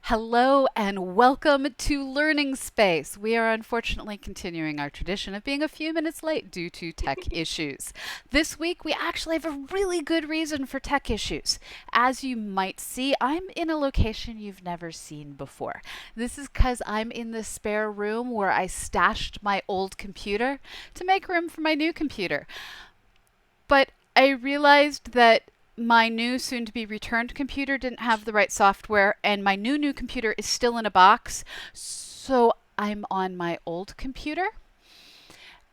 Hello and welcome to Learning Space. We are unfortunately continuing our tradition of being a few minutes late due to tech issues. This week, we actually have a really good reason for tech issues. As you might see, I'm in a location you've never seen before. This is because I'm in the spare room where I stashed my old computer to make room for my new computer. But I realized that my new soon to be returned computer didn't have the right software, and my new computer is still in a box. So I'm on my old computer,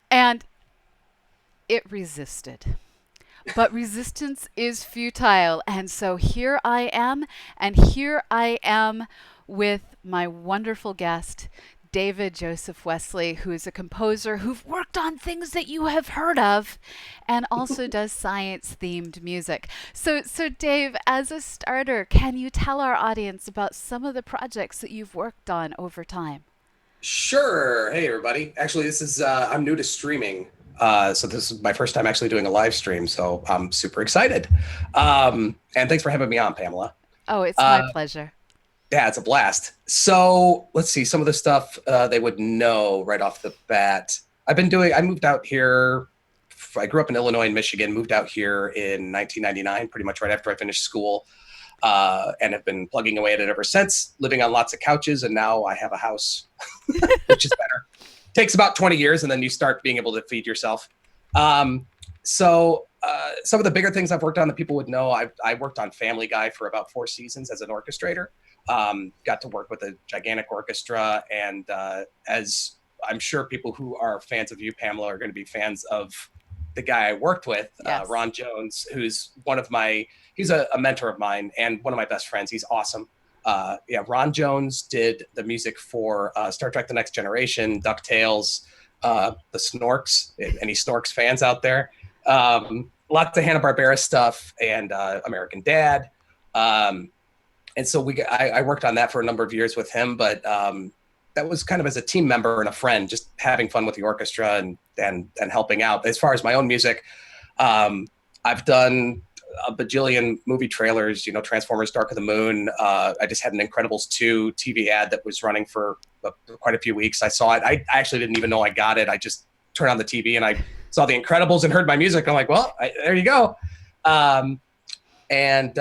and it resisted. But resistance is futile. And so here I am, and here I am with my wonderful guest, David Joseph Wesley, who is a composer who've worked on things that you have heard of and also does science themed music. So Dave, as a starter, can you tell our audience about some of the projects that you've worked on over time? Sure. Hey, everybody. Actually, this is I'm new to streaming, so this is my first time actually doing a live stream. So I'm super excited. And thanks for having me on, Pamela. Oh, it's my Uh, pleasure. yeah, it's a blast. So let's see some of the stuff they would know right off the bat. I moved out here. I grew up in Illinois and Michigan. Moved out here in 1999, pretty much right after I finished school, and have been plugging away at it ever since. Living on lots of couches, and now I have a house, which is better. Takes about 20 years and then you start being able to feed yourself. Some of the bigger things I've worked on that people would know, I worked on Family Guy for about 4 seasons as an orchestrator. Got to work with a gigantic orchestra, and as I'm sure people who are fans of you, Pamela, are going to be fans of the guy I worked with, Yes. Ron Jones, who's he's a mentor of mine and one of my best friends. He's awesome. Yeah, Ron Jones did the music for Star Trek: The Next Generation, DuckTales, the Snorks. Any Snorks fans out there? Lots of Hanna-Barbera stuff and American Dad. And so I worked on that for a number of years with him, but that was kind of as a team member and a friend, just having fun with the orchestra and helping out. As far as my own music, I've done a bajillion movie trailers, Transformers Dark of the Moon. I just had an Incredibles 2 TV ad that was running for quite a few weeks. I saw it. I actually didn't even know I got it. I just turned on the TV and I saw the Incredibles and heard my music. I'm like, well, there you go. Um, and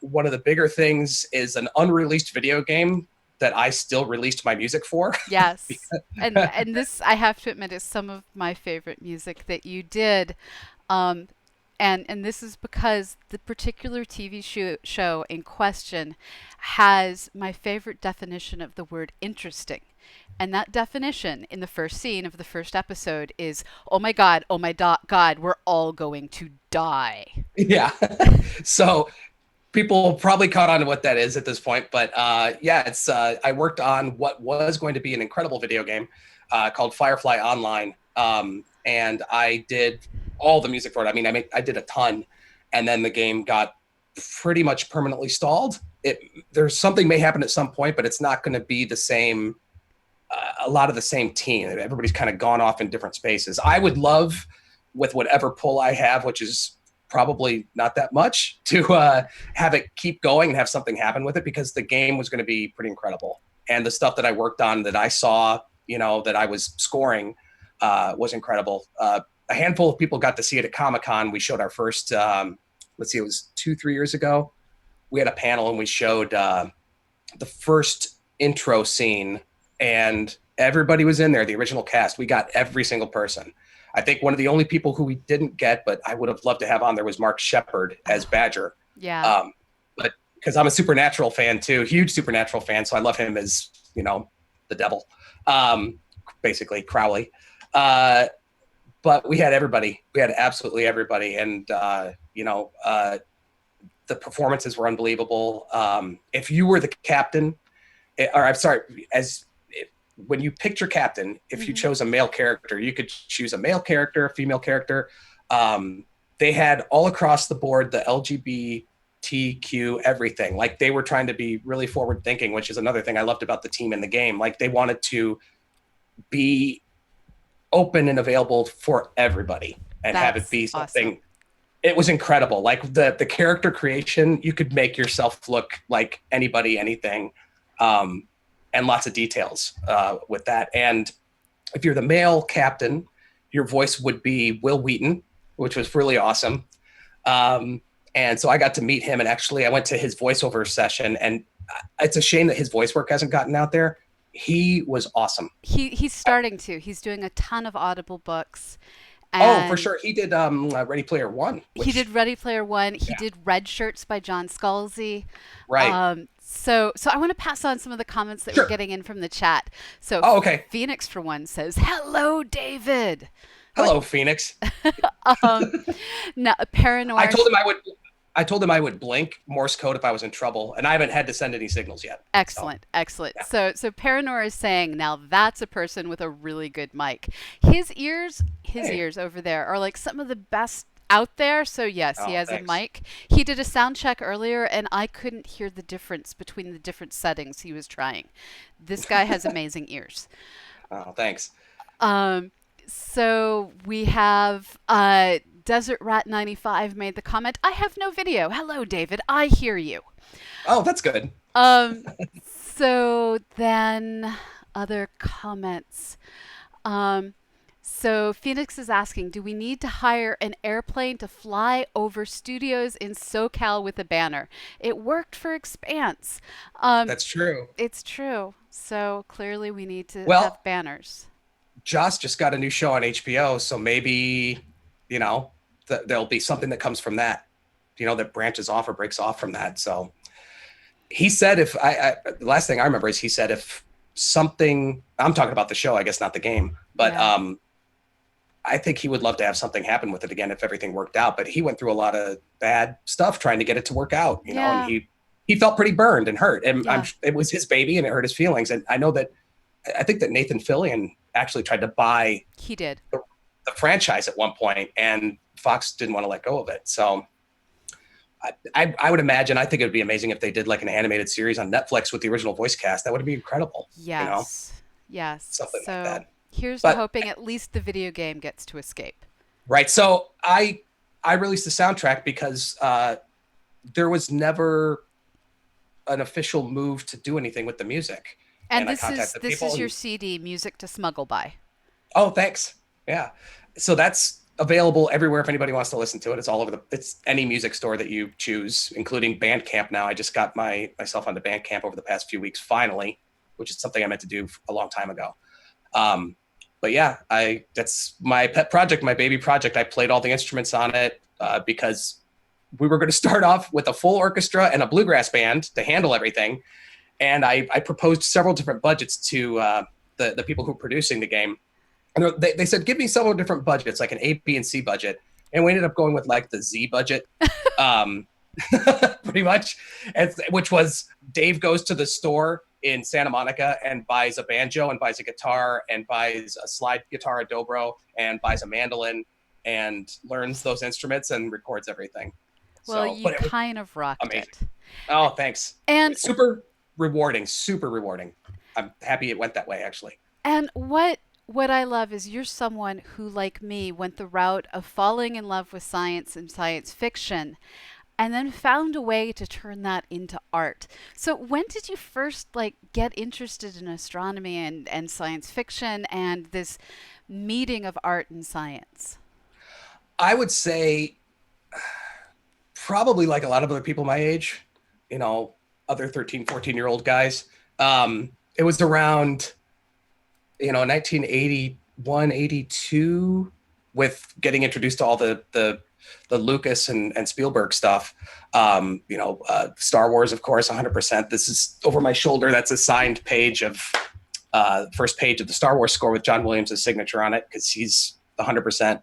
one of the bigger things is an unreleased video game that I still released my music for. Yes. And this I have to admit is some of my favorite music that you did. Um, and this is because the particular TV show in question has my favorite definition of the word interesting. And that definition in the first scene of the first episode is, oh my God, oh my God, we're all going to die. Yeah. So people probably caught on to what that is at this point, but yeah, it's I worked on what was going to be an incredible video game called Firefly Online, and I did all the music for it. I mean, I did a ton, and then the game got pretty much permanently stalled. There's something may happen at some point, but it's not going to be the same. A lot of the same team. Everybody's kind of gone off in different spaces. I would love, with whatever pull I have, which is probably not that much, to have it keep going and have something happen with it, because the game was going to be pretty incredible. And the stuff that I worked on, that I saw, that I was scoring, was incredible. A handful of people got to see it at Comic-Con. We showed our first, let's see, it was 2-3 years ago. We had a panel and we showed the first intro scene, and everybody was in there, the original cast. We got every single person. I think one of the only people who we didn't get, but I would have loved to have on there, was Mark Shepard as Oh, Badger. yeah. But because I'm a Supernatural fan too, huge Supernatural fan, so I love him as, the devil, basically Crowley. Uh, but we had everybody. We had absolutely everybody, and the performances were unbelievable. If you were the captain, or I'm sorry, when you picked your captain, if you Hmm. chose a male character, you could choose a male character, a female character. They had all across the board the LGBTQ everything. Like, they were trying to be really forward thinking, which is another thing I loved about the team in the game. Like, they wanted to be open and available for everybody and have it That's be awesome. something. It was incredible. Like, the character creation, you could make yourself look like anybody, anything. and lots of details with that. And if you're the male captain, your voice would be Will Wheaton, which was really awesome. Um, and so I got to meet him, and actually I went to his voiceover session, and it's a shame that his voice work hasn't gotten out there. He was awesome. He's starting to. He's doing a ton of Audible books, Oh, for and sure. He did Ready Player One, he did which, Ready Player One. He yeah, did Red Shirts by John Scalzi. right. So I want to pass on some of the comments that we're Sure. getting in from the chat. So Oh, okay. Phoenix for one says, "Hello, David." What? Hello, Phoenix. um, no, I Paranoir. told him I would. I told him I would blink Morse code if I was in trouble, and I haven't had to send any signals yet. So, Excellent, excellent. yeah. So Paranor is saying now that's a person with a really good mic. His Hey. ears over there are like some of the best out there. So yes, he Oh, has a thanks. mic. He did a sound check earlier and I couldn't hear the difference between the different settings he was trying. This guy has amazing ears. Oh, thanks. Um, so we have Desert Rat 95 made the comment, I have no video. Hello, David. I hear you. Oh, that's good. Um, so then other comments. Um, so Phoenix is asking, do we need to hire an airplane to fly over studios in SoCal with a banner? It worked for Expanse. Um, That's true. it's true. So clearly we need to Well, have banners. Joss just got a new show on HBO, so maybe, you know, there'll be something that comes from that, that branches off or breaks off from that. So he said, if the last thing I remember is he said, if something, I'm talking about the show, I guess not the game, but Yeah. I think he would love to have something happen with it again if everything worked out. But he went through a lot of bad stuff trying to get it to work out, and Yeah. he felt pretty burned and hurt. And Yeah. it was his baby, and it hurt his feelings. And I think that Nathan Fillion actually tried to buy He did. the franchise at one point, and Fox didn't want to let go of it. So I would imagine, I think it would be amazing if they did like an animated series on Netflix with the original voice cast. That would be incredible. Yes. Yes. Something like So that. here's to But hoping at least the video game gets to escape. right, so I released the soundtrack because there was never an official move to do anything with the music, And and I this is contacted this people. is your And, CD, Music to Smuggle by. oh, thanks. Yeah, so that's available everywhere if anybody wants to listen to it. It's all over it's any music store that you choose, including Bandcamp. Now I just got myself onto Bandcamp over the past few weeks finally, which is something I meant to do a long time ago. But yeah, that's my pet project, my baby project. I played all the instruments on it because we were going to start off with a full orchestra and a bluegrass band to handle everything. And I proposed several different budgets to the people who were producing the game. And they said, give me several different budgets, like an A, B, and C budget. And we ended up going with like the Z budget, pretty much, which was Dave goes to the store in Santa Monica and buys a banjo and buys a guitar and buys a slide guitar, a dobro, and buys a mandolin and learns those instruments and records everything. Well, So, you but it was kind of rocked amazing. it. Oh, thanks. And Super rewarding, super rewarding. I'm happy it went that way, actually. and what I love is you're someone who, like me, went the route of falling in love with science and science fiction and then found a way to turn that into art. So when did you first like get interested in astronomy and science fiction and this meeting of art and science? I would say probably like a lot of other people my age, other 13, 14-year-old guys. It was around, 1981, 82, with getting introduced to all the Lucas and Spielberg stuff. Star Wars, of course, 100%. This is over my shoulder. That's a signed page of first page of the Star Wars score with John Williams' signature on it, because he's 100%,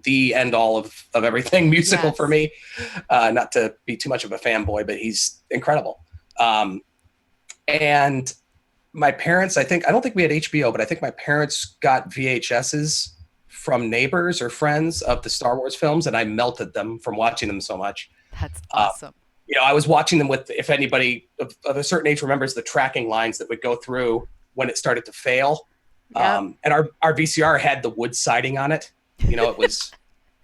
the end all of everything musical Yes. for me. Not to be too much of a fanboy, but he's incredible. And my parents, I don't think we had HBO, but I think my parents got VHSs from neighbors or friends of the Star Wars films, and I melted them from watching them so much. That's awesome. I was watching them with, if anybody of a certain age remembers, the tracking lines that would go through when it started to fail. Yep. And our VCR had the wood siding on it. It was,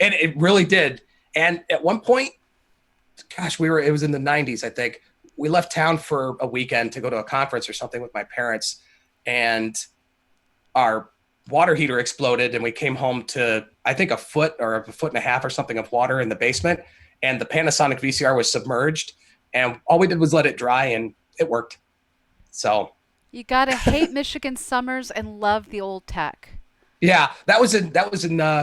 and it really did. And at one point, gosh, it was in the 90s, I think, we left town for a weekend to go to a conference or something with my parents, and our water heater exploded, and we came home to, I think, a foot or a foot and a half or something of water in the basement, and the Panasonic VCR was submerged, and all we did was let it dry, and it worked. So You gotta hate Michigan summers and love the old tech. yeah, that was in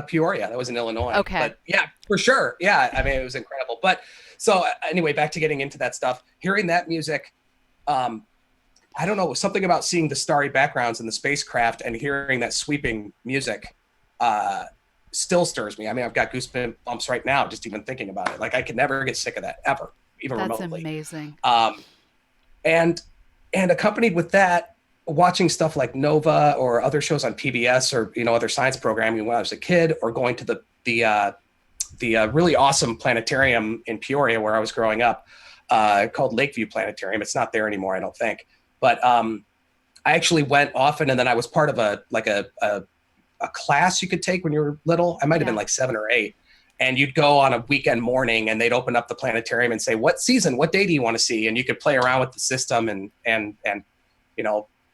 Peoria. That was in Illinois. Okay. But yeah, for sure. Yeah, I mean, it was incredible. But so anyway, back to getting into that stuff. Hearing that music, um, I don't know, something about seeing the starry backgrounds in the spacecraft and hearing that sweeping music uh, still stirs me. I mean, I've got goosebumps right now just even thinking about it. Like I could never get sick of that ever, even That's remotely. amazing. And and accompanied with that, watching stuff like Nova or other shows on PBS or other science programming when I was a kid, or going to the really awesome planetarium in Peoria where I was growing up, called Lakeview Planetarium. It's not there anymore, I don't think. But I actually went often, and then I was part of a class you could take when you were little. I might have been Yeah. like 7 or 8. And you'd go on a weekend morning, and they'd open up the planetarium and say, "What season? What day do you want to see?" And you could play around with the system and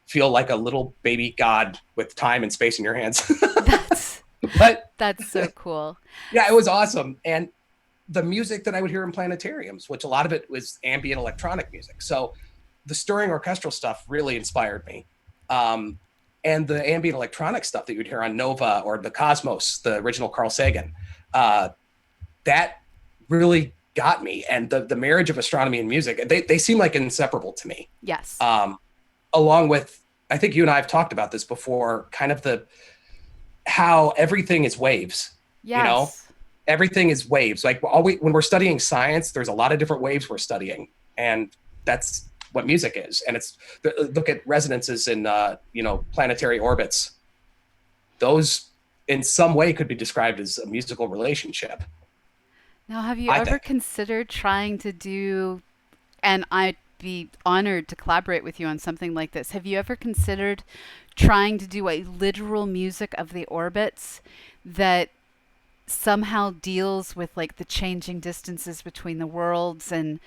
feel like a little baby god with time and space in your hands. That's But that's so cool. yeah, it was awesome. And the music that I would hear in planetariums, which a lot of it was ambient electronic music. So the stirring orchestral stuff really inspired me. And the ambient electronic stuff that you'd hear on Nova or the Cosmos, the original Carl Sagan, that really got me. And the marriage of astronomy and music, they seem like inseparable to me. Yes. Along with, I think you and I have talked about this before, kind of how everything is waves. Yes. Everything is waves. Like when we're studying science, there's a lot of different waves we're studying, and that's what music is. And look at resonances in planetary orbits. Those in some way could be described as a musical relationship. Now, have you I ever think. considered trying to do, and I'd be honored to collaborate with you on something like this. Have you ever considered trying to do a literal music of the orbits that somehow deals with like the changing distances between the worlds, and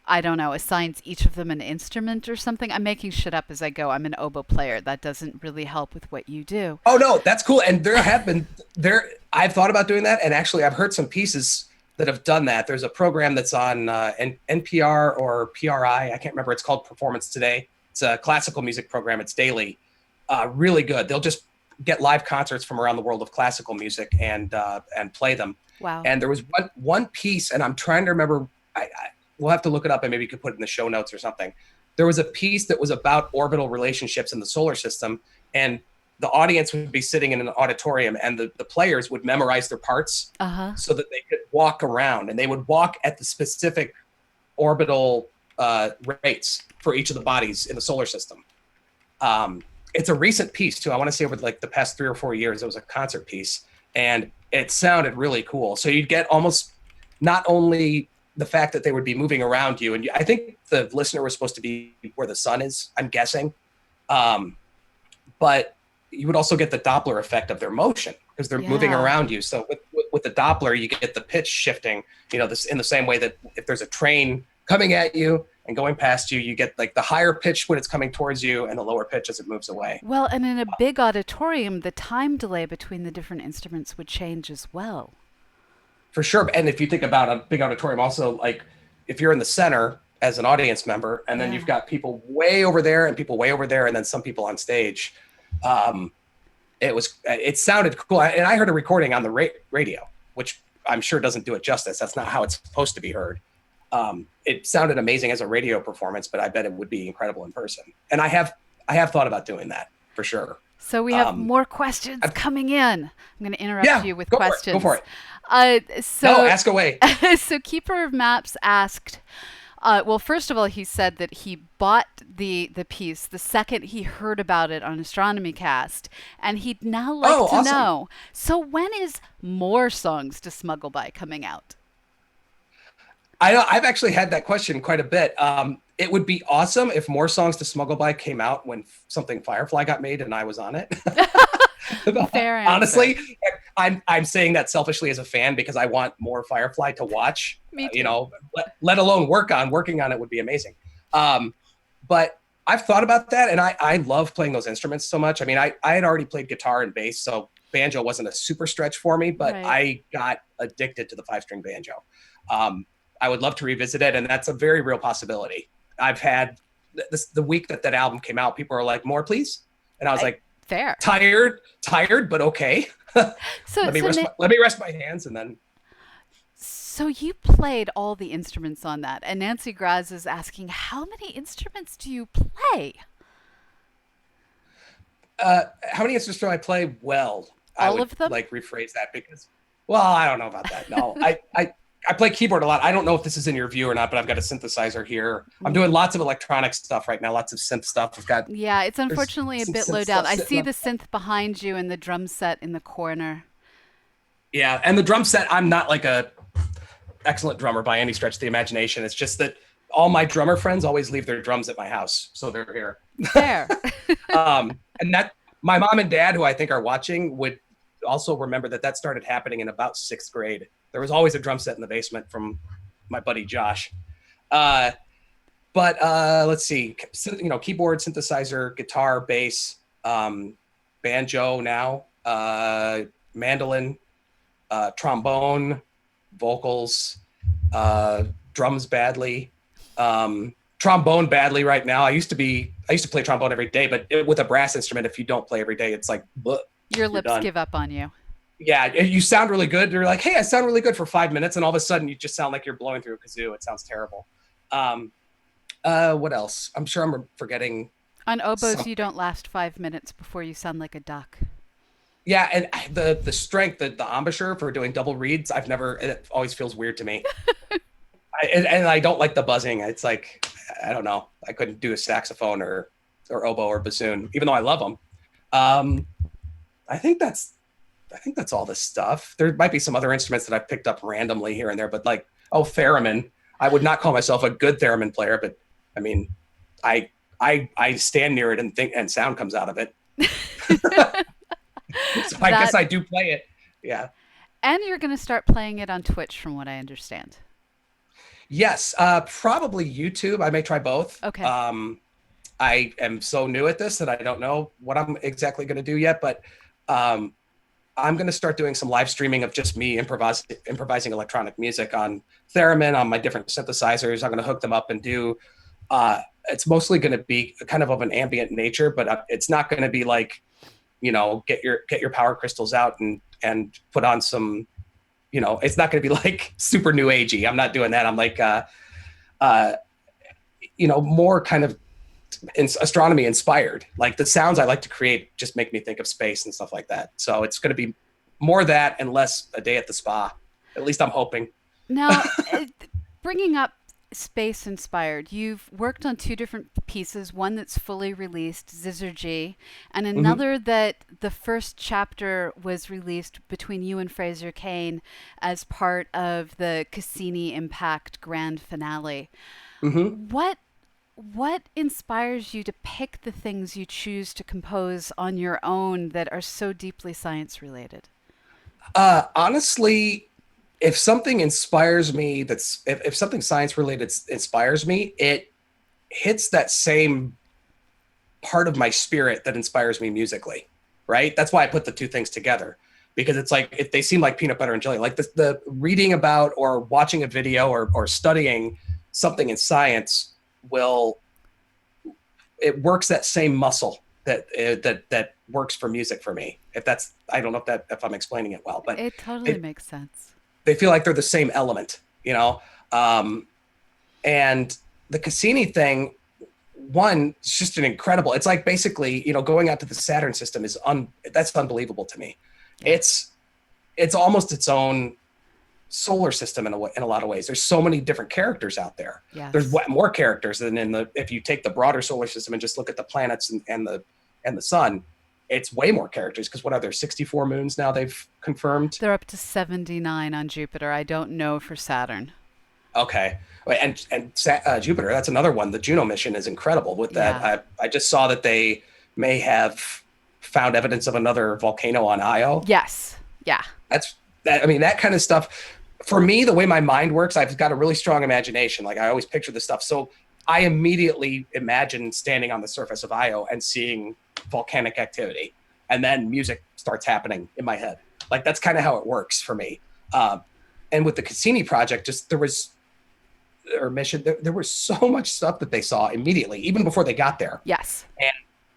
I don't know, assigns each of them an instrument or something? I'm making shit up as I go. I'm an oboe player. That doesn't really help with what you do. Oh no, that's cool. And I've thought about doing that, and actually I've heard some pieces that have done that. There's a program that's on NPR or PRI. I can't remember. It's called Performance Today. It's a classical music program. It's daily. Really good. They'll just get live concerts from around the world of classical music and play them. Wow. And there was one piece, and I'm trying to remember. We'll have to look it up, and maybe you could put it in the show notes or something. There was a piece that was about orbital relationships in the solar system, and the audience would be sitting in an auditorium, and the players would memorize their parts so that they could walk around, and they would walk at the specific orbital rates for each of the bodies in the solar system. It's a recent piece too. I want to say over like the past 3 or 4 years, it was a concert piece, and it sounded really cool. So you'd get almost not only the fact that they would be moving around you, and I think the listener was supposed to be where the sun is, I'm guessing, but you would also get the Doppler effect of their motion because they're moving Yeah. around you. So with the Doppler, you get the pitch shifting, this in the same way that if there's a train coming at you and going past you, you get like the higher pitch when it's coming towards you and the lower pitch as it moves away. Well, and in a big auditorium, the time delay between the different instruments would change as well. For sure. And if you think about a big auditorium, also like if you're in the center as an audience member, and then Yeah. you've got people way over there and people way over there, and then some people on stage, it sounded cool. And I heard a recording on the radio, which I'm sure doesn't do it justice. That's not how it's supposed to be heard. It sounded amazing as a radio performance, but I bet it would be incredible in person. And I have thought about doing that for sure. So we have more questions coming in. I'm going to interrupt you with questions. Go for it. So Ask away. so Keeper of Maps asked, well, first of all, he said that he bought the piece the second he heard about it on Astronomy Cast, and he'd now like to awesome. know. So when is More Songs to Smuggle By coming out? I know I've actually had that question quite a bit. It would be awesome if More Songs to Smuggle By came out when something Firefly got made and I was on it. Fair answer. Honestly, I'm saying that selfishly as a fan because I want more Firefly to watch. Me too. Let alone working on it would be amazing. But I've thought about that, and I love playing those instruments so much. I mean, I had already played guitar and bass, so banjo wasn't a super stretch for me, but Right. I got addicted to the 5-string banjo. Um, I would love to revisit it, and that's a very real possibility. I've had the week that album came out, people are like, "More, please," and I was I, like, fair. tired, but okay. So, so, Let me rest my hands, and then so you played all the instruments on that, and Nancy Graz is asking, how many instruments do you play? how many instruments do I play? Well, I All would of them? like rephrase that because, well, I don't know about that. No, I play keyboard a lot. I don't know if this is in your view or not, but I've got a synthesizer here. I'm doing lots of electronic stuff right now, lots of synth stuff. I've got Yeah, it's there's unfortunately a some bit synth low down. stuff I sitting see on. the synth behind you and the drum set in the corner. Yeah, and the drum set. I'm not like a excellent drummer by any stretch of the imagination. It's just that all my drummer friends always leave their drums at my house, so they're here. Fair. And that my mom and dad, who I think are watching, would also remember that started happening in about 6th grade. There was always a drum set in the basement from my buddy Josh. Uh, but let's see, keyboard, synthesizer, guitar, bass, banjo now, mandolin, trombone, vocals, drums badly, trombone badly right now. I used to play trombone every day, but with a brass instrument, if you don't play every day, it's like, Your you're lips done. give up on you. Yeah, you sound really good. You're like, hey, I sound really good for 5 minutes, and all of a sudden you just sound like you're blowing through a kazoo. It sounds terrible. What else? I'm sure I'm forgetting On oboes, something. you don't last 5 minutes before you sound like a duck. Yeah, and the strength, the embouchure for doing double reeds, it always feels weird to me. And I don't like the buzzing. It's like, I don't know. I couldn't do a saxophone or oboe or bassoon, even though I love them. Um, I think that's all the stuff. There might be some other instruments that I've picked up randomly here and there, but like, theremin. I would not call myself a good theremin player, but I mean, I I stand near it and think, and sound comes out of it. So I guess That I do play it. Yeah. and you're going to start playing it on Twitch, from what I understand. Yes. Probably YouTube. I may try both. Okay. I am so new at this that I don't know what I'm exactly going to do yet, but um, I'm going to start doing some live streaming of just me improvising electronic music on theremin, on my different synthesizers. I'm going to hook them up and do. It's mostly going to be kind of an ambient nature, but it's not going to be like, get your power crystals out and put on some. It's not going to be like super new agey. I'm not doing that. I'm like, more kind of astronomy inspired. Like the sounds I like to create just make me think of space and stuff like that. So it's going to be more that and less a day at the spa. At least I'm hoping. Now, bringing up space inspired, you've worked on two different pieces, one that's fully released, Zizzer, and Mm-hmm. another that the first chapter was released between you and Fraser Kane as part of the Cassini Impact grand finale. Mm-hmm. What inspires you to pick the things you choose to compose on your own that are so deeply science related? Honestly, if something inspires me, if something science related inspires me, it hits that same part of my spirit that inspires me musically, right? That's why I put the two things together, because it's like if they seem like peanut butter and jelly. Like the reading about or watching a video or studying something in science will it works that same muscle that works for music for me. If that's I don't know if I'm explaining it well, but It totally it, makes sense. they feel like they're the same element, Um, and the Cassini thing, one, it's just an incredible. It's like basically, going out to the Saturn system that's unbelievable to me. Yeah. It's almost its own solar system in a lot of ways. There's so many different characters out there. There's Yes. more characters than if you take the broader solar system and just look at the planets and the sun. It's way more characters because what are there 64 moons now they've confirmed? They're up to 79 on Jupiter. I don't know for Saturn. Okay, and Jupiter, that's another one. The Juno mission is incredible with that. Yeah. I just saw that they may have found evidence of another volcano on Io. Yes. Yeah. That's that. I mean, that kind of stuff. For me, the way my mind works, I've got a really strong imagination. Like I always picture this stuff. So I immediately imagine standing on the surface of Io and seeing volcanic activity, and then music starts happening in my head. Like that's kind of how it works for me. And with the Cassini project, just there was or mission, there was so much stuff that they saw immediately, even before they got there. Yes. And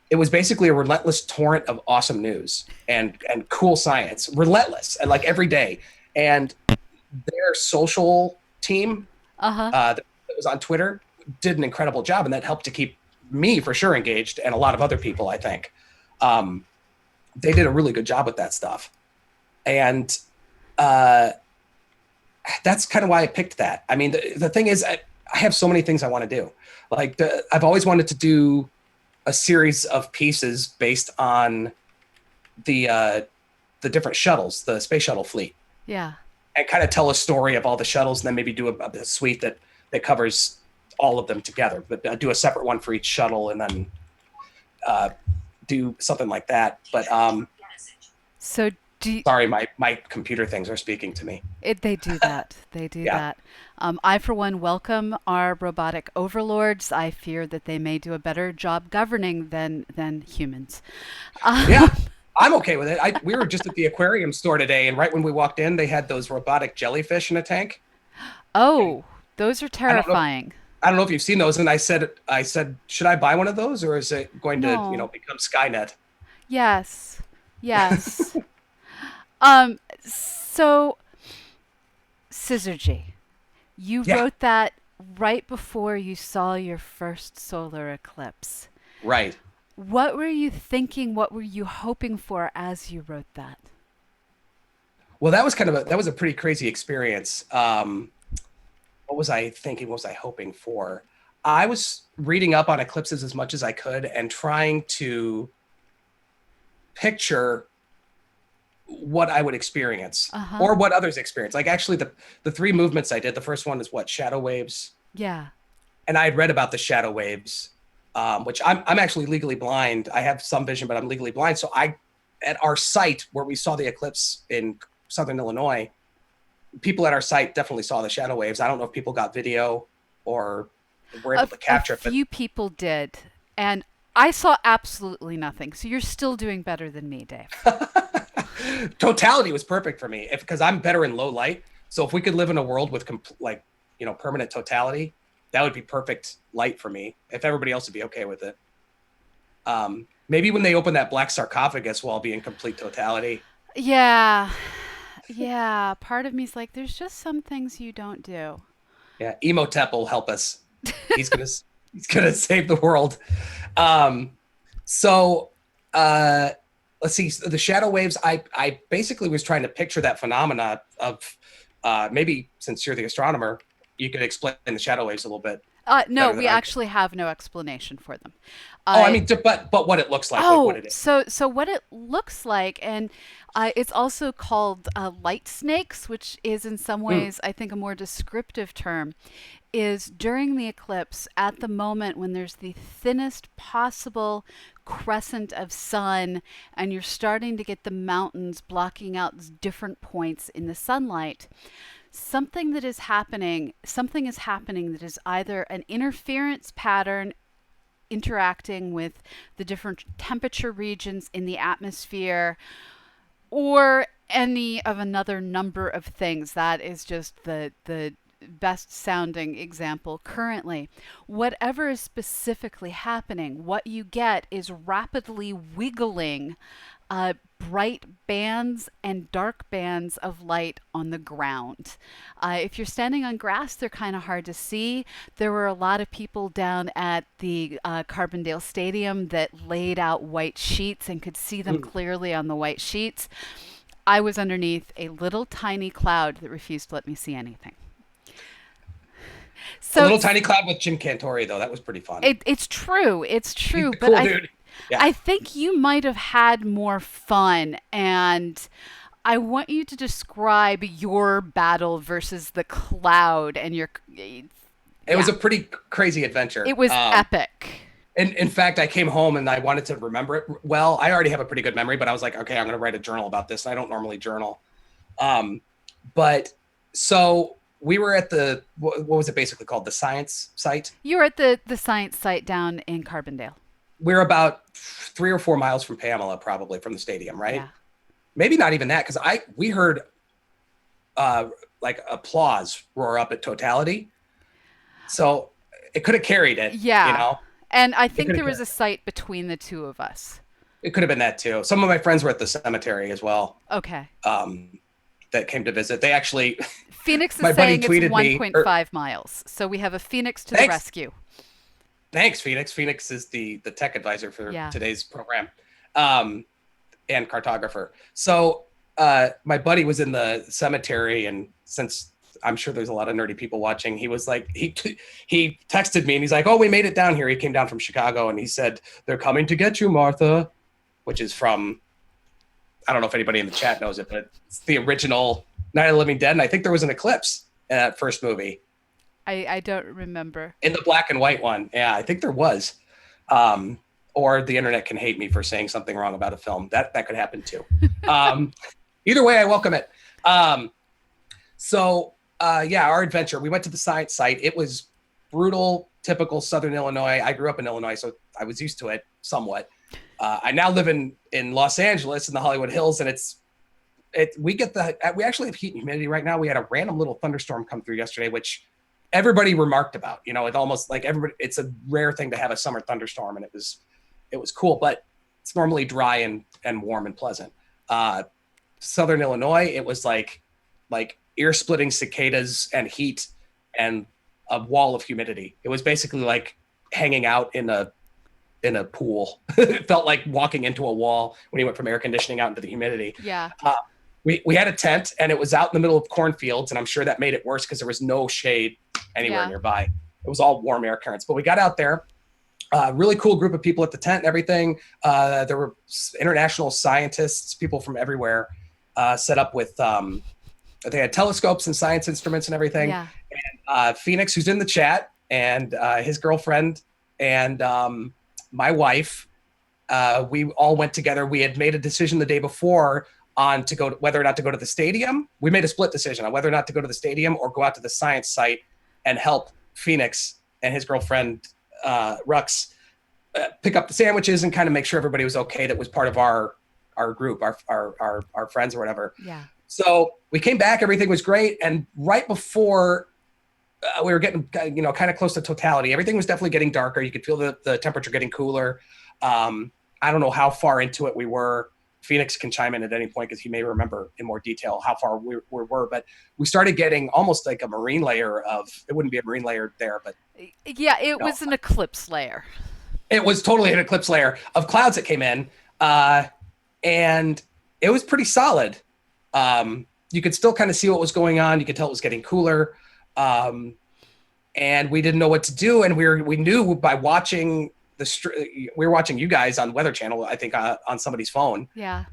it was basically a relentless torrent of awesome news and cool science, relentless, and like every day. And their social team that was on Twitter did an incredible job, and that helped to keep me for sure engaged, and a lot of other people, I think. They did a really good job with that stuff. And that's kind of why I picked that. I mean, the thing is, I have so many things I want to do. Like I've always wanted to do a series of pieces based on the different shuttles, the space shuttle fleet. Yeah. And kind of tell a story of all the shuttles, and then maybe do a suite that covers all of them together, but do a separate one for each shuttle, and then do something like that. But so sorry, my computer things are speaking to me. They do that. They do that. I, for one, welcome our robotic overlords. I fear that they may do a better job governing than humans. Yeah, I'm okay with it. We were just at the aquarium store today, and right when we walked in, they had those robotic jellyfish in a tank. Oh, those are terrifying. I don't know if you've seen those. And I said, should I buy one of those, or is it going to, become Skynet? Yes. Yes. So Syzygy, you wrote that right before you saw your first solar eclipse. Right. What were you thinking? What were you hoping for as you wrote that? Well, that was a pretty crazy experience. What was I thinking? What was I hoping for? I was reading up on eclipses as much as I could and trying to picture what I would experience or what others experience. Like actually the three movements I did, the first one is shadow waves. Yeah. And I had read about the shadow waves, which I'm actually legally blind. I have some vision, but I'm legally blind. So at our site where we saw the eclipse in Southern Illinois, people at our site definitely saw the shadow waves. I don't know if people got video or were able to capture it. A few people did. And I saw absolutely nothing. So you're still doing better than me, Dave. Totality was perfect for me because I'm better in low light. So if we could live in a world with permanent totality, that would be perfect light for me. If everybody else would be okay with it. Maybe when they open that black sarcophagus, we'll all be in complete totality. Yeah. Yeah. Part of me's like, there's just some things you don't do. Yeah. Emotep will help us. He's gonna save the world. Let's see, the shadow waves, I basically was trying to picture that phenomena of maybe since you're the astronomer, you could explain the shadow waves a little bit. No, we actually have no explanation for them. But what it looks like. Oh, what it is. So what it looks like, and it's also called light snakes, which is in some ways, I think, a more descriptive term, is during the eclipse, at the moment when there's the thinnest possible crescent of sun, and you're starting to get the mountains blocking out different points in the sunlight. Something is happening that is either an interference pattern interacting with the different temperature regions in the atmosphere, or any of another number of things. That is just the best sounding example currently. Whatever is specifically happening, what you get is rapidly wiggling bright bands and dark bands of light on the ground. If you're standing on grass, they're kind of hard to see. There were a lot of people down at the Carbondale Stadium that laid out white sheets and could see them clearly on the white sheets. I was underneath a little tiny cloud that refused to let me see anything. So, a little tiny cloud with Jim Cantori, though. That was pretty fun. It's true. It's true. He's a cool dude. Yeah. I think you might have had more fun, and I want you to describe your battle versus the cloud and your. It was a pretty crazy adventure. It was epic. In fact, I came home and I wanted to remember it. Well, I already have a pretty good memory, but I was like, okay, I'm going to write a journal about this. I don't normally journal. But so we were at the what was it basically called, the science site. You were at the science site down in Carbondale. We're about 3 or 4 miles from Pamela, probably from the stadium, right? Yeah. Maybe not even that, because we heard like applause roar up at Totality, so it could have carried it, you Yeah. know. And I It think could have there was carried a site between the two of us. it. Could have been that too. Some of my friends were at the cemetery as well. Okay. That came to visit. They actually, Phoenix is my buddy saying it's tweeted me. 1.5 miles. So we have a Phoenix to the Thanks, rescue. thanks, Phoenix. Phoenix is the tech advisor for Yeah. today's program, and cartographer. So my buddy was in the cemetery, and since I'm sure there's a lot of nerdy people watching, he was like, he texted me and he's like, "Oh, we made it down here." He came down from Chicago and he said, "They're coming to get you, Martha," which is from, I don't know if anybody in the chat knows it, but it's the original Night of the Living Dead, and I think there was an eclipse in that first movie. I don't remember. In the black and white one, yeah, I think there was. Or the internet can hate me for saying something wrong about a film. That could happen too. Either way, I welcome it. Yeah, our adventure. We went to the science site. It was brutal, typical Southern Illinois. I grew up in Illinois, so I was used to it somewhat. I now live in Los Angeles in the Hollywood Hills, and we actually have heat and humidity right now. We had a random little thunderstorm come through yesterday, which everybody remarked about. You know, it almost like everybody. It's a rare thing to have a summer thunderstorm, and it was cool, but it's normally dry and warm and pleasant. Southern Illinois, it was like ear-splitting cicadas and heat and a wall of humidity. It was basically like hanging out in a pool. It felt like walking into a wall when you went from air conditioning out into the humidity. Yeah. We had a tent, and it was out in the middle of cornfields, and I'm sure that made it worse because there was no shade anywhere nearby. It was all warm air currents. But we got out there. Really cool group of people at the tent and everything. There were international scientists, people from everywhere, set up with, they had telescopes and science instruments and everything. Yeah. And Phoenix, who's in the chat, and his girlfriend, and my wife, we all went together. We had made a decision the day before on whether or not to go to the stadium. We made a split decision on whether or not to go to the stadium or go out to the science site and help Phoenix and his girlfriend, Rux, pick up the sandwiches and kind of make sure everybody was okay. That was part of our group, our friends or whatever. Yeah. So we came back, everything was great. And right before we were getting, kind of close to totality, everything was definitely getting darker. You could feel the temperature getting cooler. I don't know how far into it we were. Phoenix can chime in at any point because he may remember in more detail how far we were, but we started getting almost like a marine layer it wouldn't be a marine layer there, but yeah, it was an eclipse layer. It was totally an eclipse layer of clouds that came in, and it was pretty solid. You could still kind of see what was going on. You could tell it was getting cooler, and we didn't know what to do. And we knew by watching we were watching you guys on Weather Channel, I think, on somebody's phone. Yeah.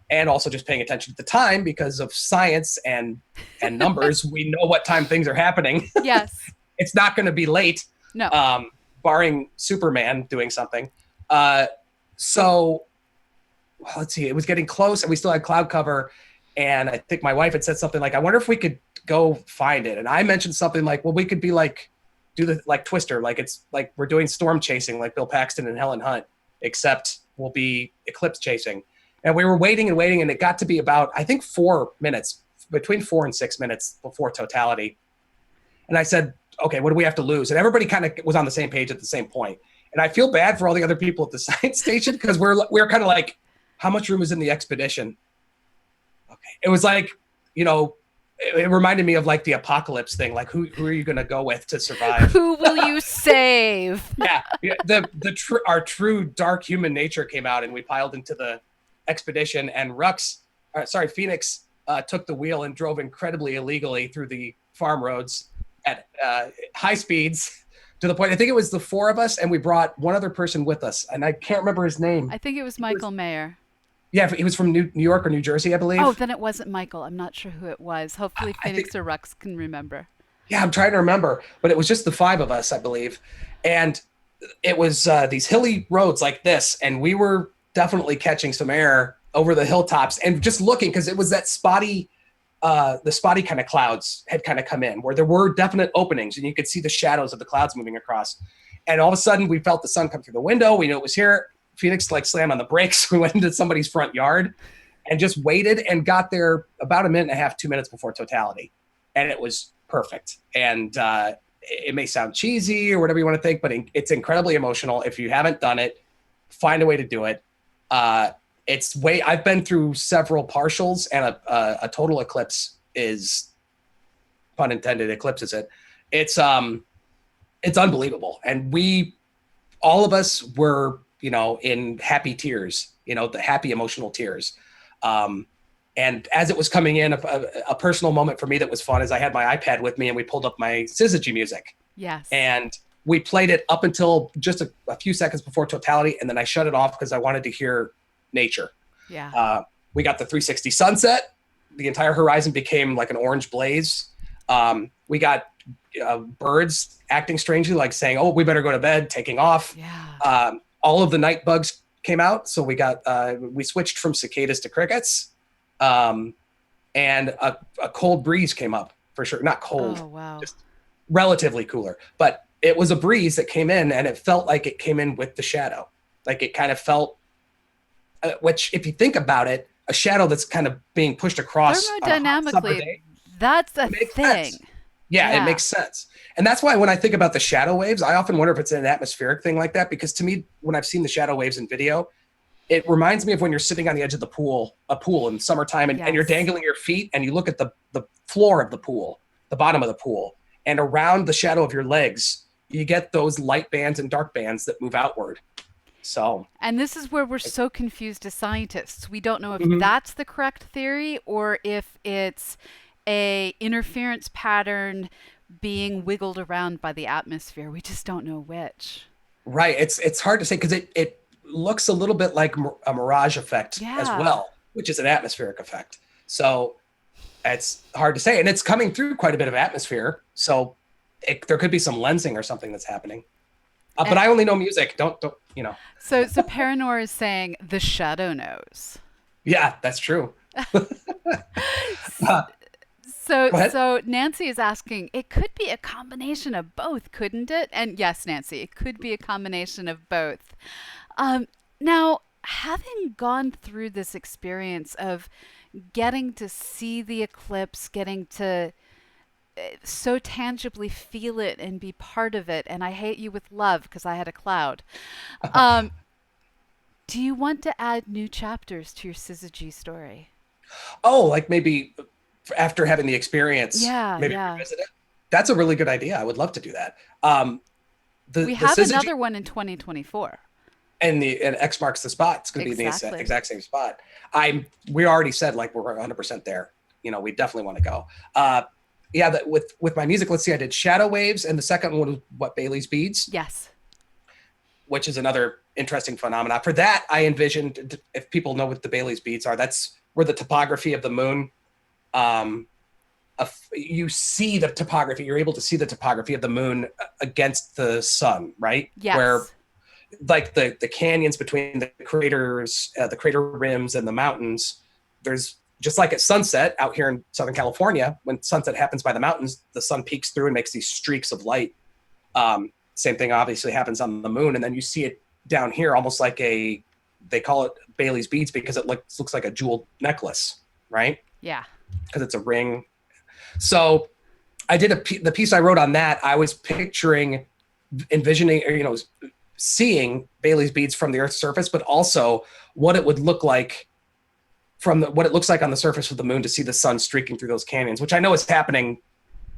And also just paying attention at the time because of science and numbers. We know what time things are happening. Yes. It's not going to be late. No. Barring Superman doing something. So let's see, it was getting close and we still had cloud cover. And I think my wife had said something like, I wonder if we could go find it. And I mentioned something like, well, we could be like, do the like Twister, like it's like we're doing storm chasing like Bill Paxton and Helen Hunt, except we'll be eclipse chasing. And we were waiting and waiting, and it got to be about, I think, 4 minutes, between 4 and 6 minutes before totality. And I said, okay, what do we have to lose? And everybody kind of was on the same page at the same point. And I feel bad for all the other people at the science station because we're kind of like, how much room is in the expedition? Okay. It was like, it reminded me of like the apocalypse thing. Like who are you going to go with to survive? Who will you save? Yeah. Our true dark human nature came out and we piled into the expedition, and Phoenix took the wheel and drove incredibly illegally through the farm roads at high speeds to the point, I think it was the 4 of us, and we brought one other person with us, and I can't remember his name. I think it was Michael Mayer. Yeah, he was from New York or New Jersey, I believe. Oh, then it wasn't Michael. I'm not sure who it was. Hopefully Phoenix or Rux can remember. Yeah, I'm trying to remember, but it was just the 5 of us, I believe. And it was these hilly roads like this, and we were definitely catching some air over the hilltops and just looking, because it was that spotty the spotty kind of clouds had kind of come in, where there were definite openings and you could see the shadows of the clouds moving across. And all of a sudden we felt the sun come through the window. We knew it was here. Phoenix like slammed on the brakes. We went into somebody's front yard and just waited and got there about a minute and a half, 2 minutes before totality. And it was perfect. And it may sound cheesy or whatever you want to think, but it's incredibly emotional. If you haven't done it, find a way to do it. I've been through several partials, and a total eclipse is, pun intended, eclipses it. It's unbelievable. And all of us were, in happy tears, the happy emotional tears. And as it was coming in, a personal moment for me that was fun is I had my iPad with me and we pulled up my syzygy music. Yes. And we played it up until just a few seconds before totality, and then I shut it off because I wanted to hear nature. Yeah. We got the 360 sunset. The entire horizon became like an orange blaze. We got birds acting strangely, like saying, "Oh, we better go to bed," taking off. Yeah. All of the night bugs came out, so we switched from cicadas to crickets. And a cold breeze came up, for sure. Not cold, Oh, wow. just relatively cooler. But it was a breeze that came in, and it felt like it came in with the shadow. Like it kind of felt, which if you think about it, a shadow that's kind of being pushed across Thermodynamically, that's a thing. Yeah, it makes sense. And that's why when I think about the shadow waves, I often wonder if it's an atmospheric thing like that, because to me, when I've seen the shadow waves in video, it reminds me of when you're sitting on the edge of a pool in summertime, and you're dangling your feet and you look at the floor of the pool, the bottom of the pool, and around the shadow of your legs, you get those light bands and dark bands that move outward. So, and this is where we're so confused as scientists. We don't know if Mhm. that's the correct theory or if it's a interference pattern being wiggled around by the atmosphere. We just don't know which. Right. It's hard to say because it looks a little bit like a mirage effect as Yeah. well, which is an atmospheric effect. So it's hard to say, and it's coming through quite a bit of atmosphere. So there could be some lensing or something that's happening. But I only know music. Don't. So Paranor is saying the shadow knows. Yeah, that's true. Uh, So Go ahead. so Nancy is asking, it could be a combination of both, couldn't it? And yes, Nancy, it could be a combination of both. Now, having gone through this experience of getting to see the eclipse, getting to so tangibly feel it and be part of it, and I hate you with love because I had a cloud. Um, do you want to add new chapters to your syzygy story? Oh, like maybe after having the experience, Yeah, maybe yeah. revisit it. That's a really good idea. I would love to do that. We The have syzygy another one in 2024. and X marks the spot. It's going to be in the Exactly. exact same spot. We already said like we're 100% there. We definitely want to go. Yeah, with my music, let's see, I did Shadow Waves, and the second one was what, Bailey's Beads, Yes. which is another interesting phenomenon. For that, I envisioned, if people know what the Bailey's Beads are, that's where the topography of the moon, you see the topography, you're able to see the topography of the moon against the sun, right? Where Yes. like the canyons between the craters, the crater rims and the mountains, there's just like at sunset out here in Southern California, when sunset happens by the mountains, the sun peeks through and makes these streaks of light. Same thing obviously happens on the moon. And then you see it down here, almost like they call it Bailey's beads because it looks like a jeweled necklace, right? Yeah. Because it's a ring. So I did the piece I wrote on that. I was picturing, envisioning, or, seeing Bailey's beads from the Earth's surface, but also what it would look like from what it looks like on the surface of the moon to see the sun streaking through those canyons, which I know is happening,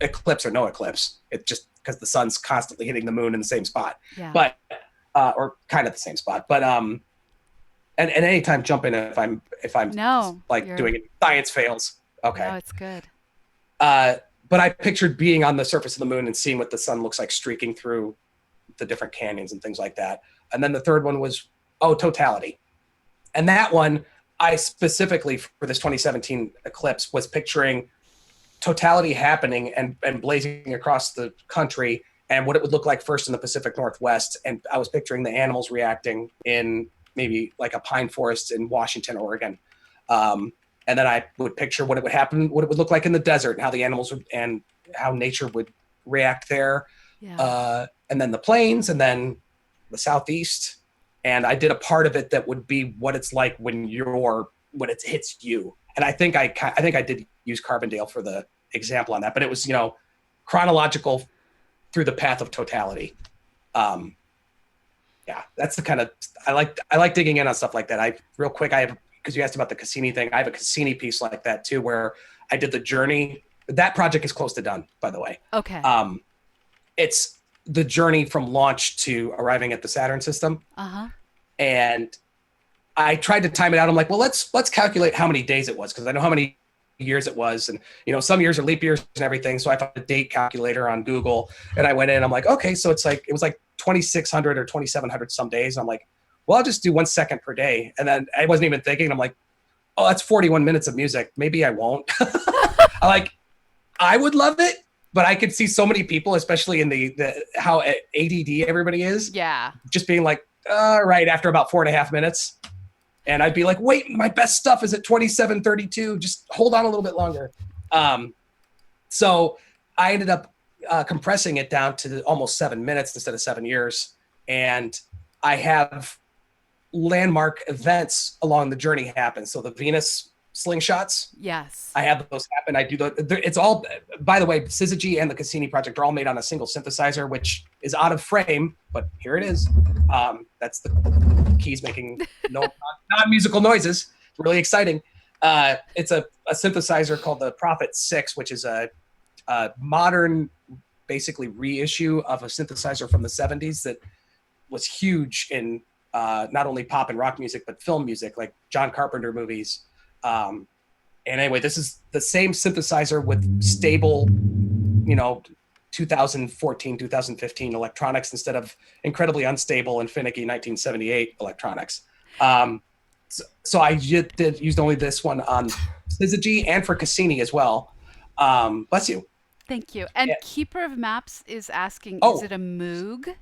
eclipse or no eclipse. It's just because the sun's constantly hitting the moon in the same spot, Yeah. but or kind of the same spot. But and anytime jump in if I'm No, like doing it, science fails. Okay. No, it's good. But I pictured being on the surface of the moon and seeing what the sun looks like streaking through the different canyons and things like that. And then the third one was, totality. And that one, I specifically for this 2017 eclipse was picturing totality happening and blazing across the country and what it would look like first in the Pacific Northwest. And I was picturing the animals reacting in maybe like a pine forest in Washington, Oregon. and then I would picture what it would happen, what it would look like in the desert, and how the animals would, and how nature would react there, Yeah. and then the plains, and then the southeast. And I did a part of it that would be what it's like when it hits you. And I think I did use Carbondale for the example on that, but it was, chronological through the path of totality. Um, yeah, that's the kind of I like digging in on stuff like that. Real quick, I have, because you asked about the Cassini thing, I have a Cassini piece like that too, where I did the journey. That project is close to done, by the way. Okay. It's the journey from launch to arriving at the Saturn system. Uh-huh. And I tried to time it out. I'm like, well, let's calculate how many days it was, because I know how many years it was, and some years are leap years and everything. So I found a date calculator on Google, and I went in. I'm like, okay, so it was like 2,600 or 2,700 some days. And I'm like, well, I'll just do 1 second per day. And then I wasn't even thinking. I'm like, oh, that's 41 minutes of music. Maybe I won't. I would love it, but I could see so many people, especially in the how ADD everybody is. Yeah. Just being like, right after about 4.5 minutes. And I'd be like, wait, my best stuff is at 27:32. Just hold on a little bit longer. So I ended up compressing it down to almost 7 minutes instead of 7 years. And I have landmark events along the journey happen. So the Venus slingshots. Yes. I have those happen. I do it's all, by the way, Syzygy and the Cassini project are all made on a single synthesizer, which is out of frame, but here it is. That's the keys making non-musical noises. It's really exciting. It's a synthesizer called the Prophet 6, which is a modern, basically reissue of a synthesizer from the 70s that was huge in not only pop and rock music, but film music, like John Carpenter movies. And anyway, this is the same synthesizer with stable, 2014, 2015 electronics instead of incredibly unstable and finicky 1978 electronics. So I used only this one on Syzygy and for Cassini as well. Bless you. Thank you. And Yeah. Keeper of Maps is asking, Oh. is it a Moog?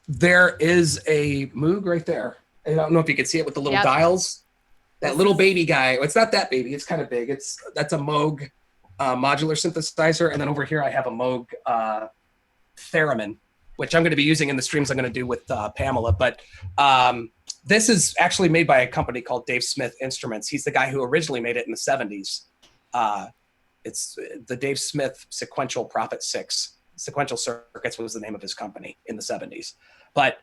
There is a Moog right there. I don't know if you can see it with the little Yep. dials. That little baby guy. It's not that baby. It's kind of big. That's a Moog modular synthesizer. And then over here I have a Moog theremin, which I'm going to be using in the streams I'm going to do with Pamela. But this is actually made by a company called Dave Smith Instruments. He's the guy who originally made it in the 70s. It's the Dave Smith Sequential Prophet 6. Sequential Circuits was the name of his company in the 70s. But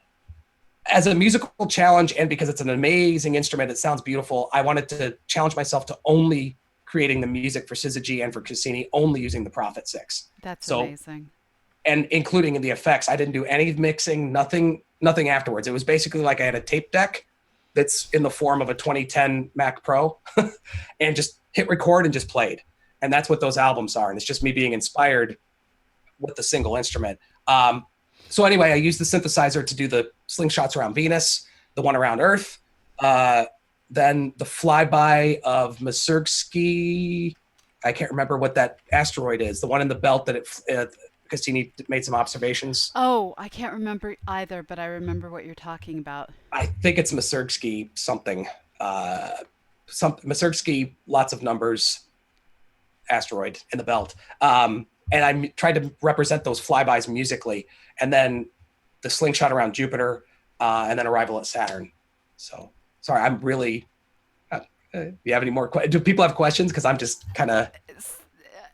as a musical challenge, and because it's an amazing instrument, it sounds beautiful, I wanted to challenge myself to only creating the music for Syzygy and for Cassini, only using the Prophet 6. That's amazing. And including in the effects. I didn't do any mixing, nothing afterwards. It was basically like I had a tape deck that's in the form of a 2010 Mac Pro and just hit record and just played. And that's what those albums are. And it's just me being inspired with the single instrument. So anyway, I used the synthesizer to do the slingshots around Venus, the one around Earth, then the flyby of Masursky. I can't remember what that asteroid is, the one in the belt that Cassini made some observations. Oh, I can't remember either, but I remember what you're talking about. I think it's Masursky something. Masursky, lots of numbers, asteroid in the belt. And I tried to represent those flybys musically, and then the slingshot around Jupiter, and then arrival at Saturn. So, sorry, I'm really. Do you have any more? Do people have questions? Because I'm just kind of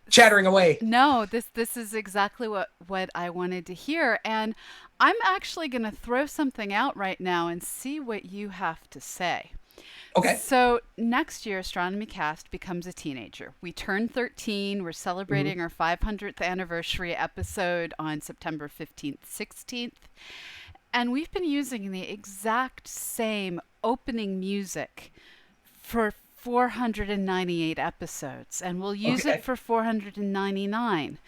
chattering away. No, this is exactly what I wanted to hear, and I'm actually going to throw something out right now and see what you have to say. Okay. So next year, Astronomy Cast becomes a teenager. We turn 13. We're celebrating our 500th anniversary episode on September 15th, 16th. And we've been using the exact same opening music for 498 episodes. And we'll use it for 499.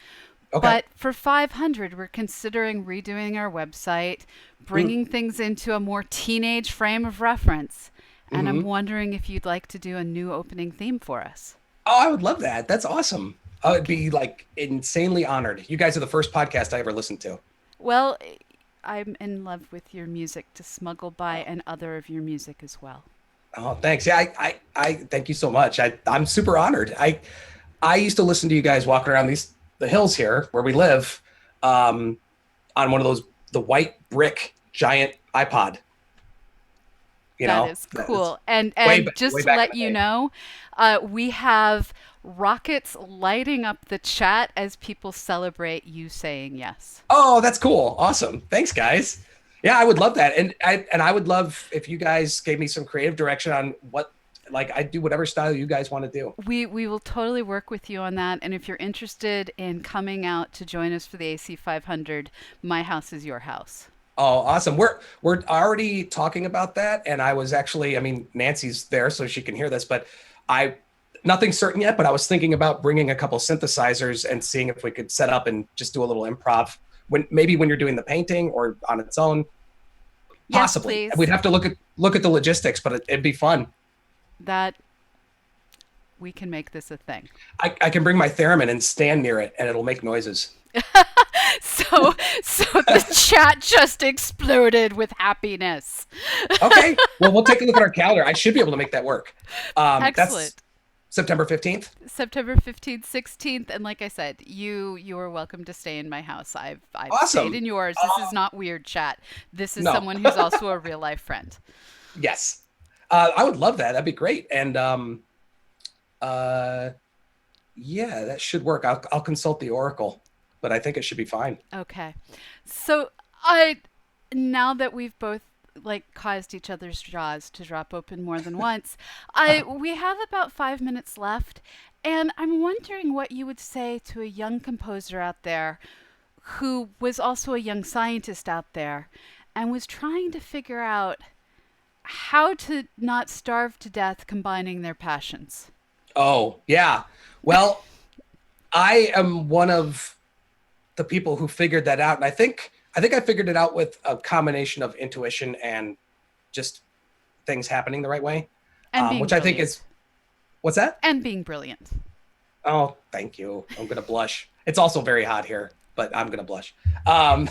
Okay. But for 500, we're considering redoing our website, bringing things into a more teenage frame of reference. And I'm wondering if you'd like to do a new opening theme for us. Oh, I would love that. That's awesome. I would be like insanely honored. You guys are the first podcast I ever listened to. Well, I'm in love with your music to smuggle by and other of your music as well. Oh, thanks. Yeah, I thank you so much. I'm super honored. I used to listen to you guys walking around the hills here where we live, um, on one of those the white brick giant iPod. You That know, is that's cool. And just way to back in let the you day. know, we have rockets lighting up the chat as people celebrate you saying yes. Oh, that's cool. Awesome. Thanks, guys. Yeah, I would love that, and I would love if you guys gave me some creative direction on what, like, I do whatever style you guys want to do. We will totally work with you on that. And if you're interested in coming out to join us for the AC 500, my house is your house. Oh, awesome. We're already talking about that. And I was actually, I mean, Nancy's there, so she can hear this, but I nothing certain yet, but I was thinking about bringing a couple synthesizers and seeing if we could set up and just do a little improv when you're doing the painting or on its own. Yes, Possibly. We'd please. have to look at the logistics, but it'd be fun. That we can make this a thing. I can bring my theremin and stand near it and it'll make noises. So so the chat just exploded with happiness. Okay. Well, we'll take a look at our calendar. I should be able to make that work. That's Excellent. September 15th. September 15th, 16th, and like I said, you are welcome to stay in my house. I've stayed Awesome. in yours. This is not weird chat. This is No. someone who's also a real life friend. Yes. I would love that. That'd be great. And uh, yeah, that should work. I'll consult the Oracle, but I think it should be fine. Okay. So I now that we've both like caused each other's jaws to drop open more than once, I we have about 5 minutes left, and I'm wondering what you would say to a young composer out there who was also a young scientist out there and was trying to figure out how to not starve to death combining their passions. Oh, yeah. Well, I am one of the people who figured that out, and I think I figured it out with a combination of intuition and just things happening the right way, And being which I think brilliant. is what's that? And being brilliant. Oh, thank you. I'm gonna blush. It's also very hot here, but I'm gonna blush. Um,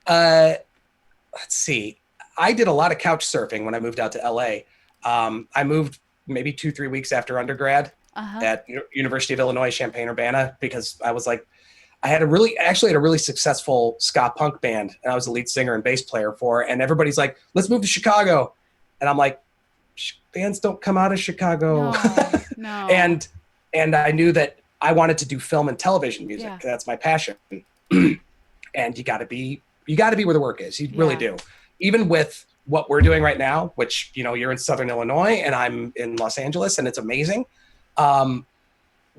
uh, let's see. I did a lot of couch surfing when I moved out to LA. I moved maybe 2, 3 weeks after undergrad Uh-huh. at University of Illinois Champaign-Urbana because I was like, I had a really actually had a really successful ska punk band, and I was the lead singer and bass player for it. And everybody's like, let's move to Chicago, and I'm like, bands don't come out of Chicago. No, no. and and I knew that I wanted to do film and television music. Yeah. That's my passion. And you got to be where the work is. You really Yeah. do. Even with what we're doing right now, which you're in Southern Illinois and I'm in Los Angeles, and it's amazing. Um,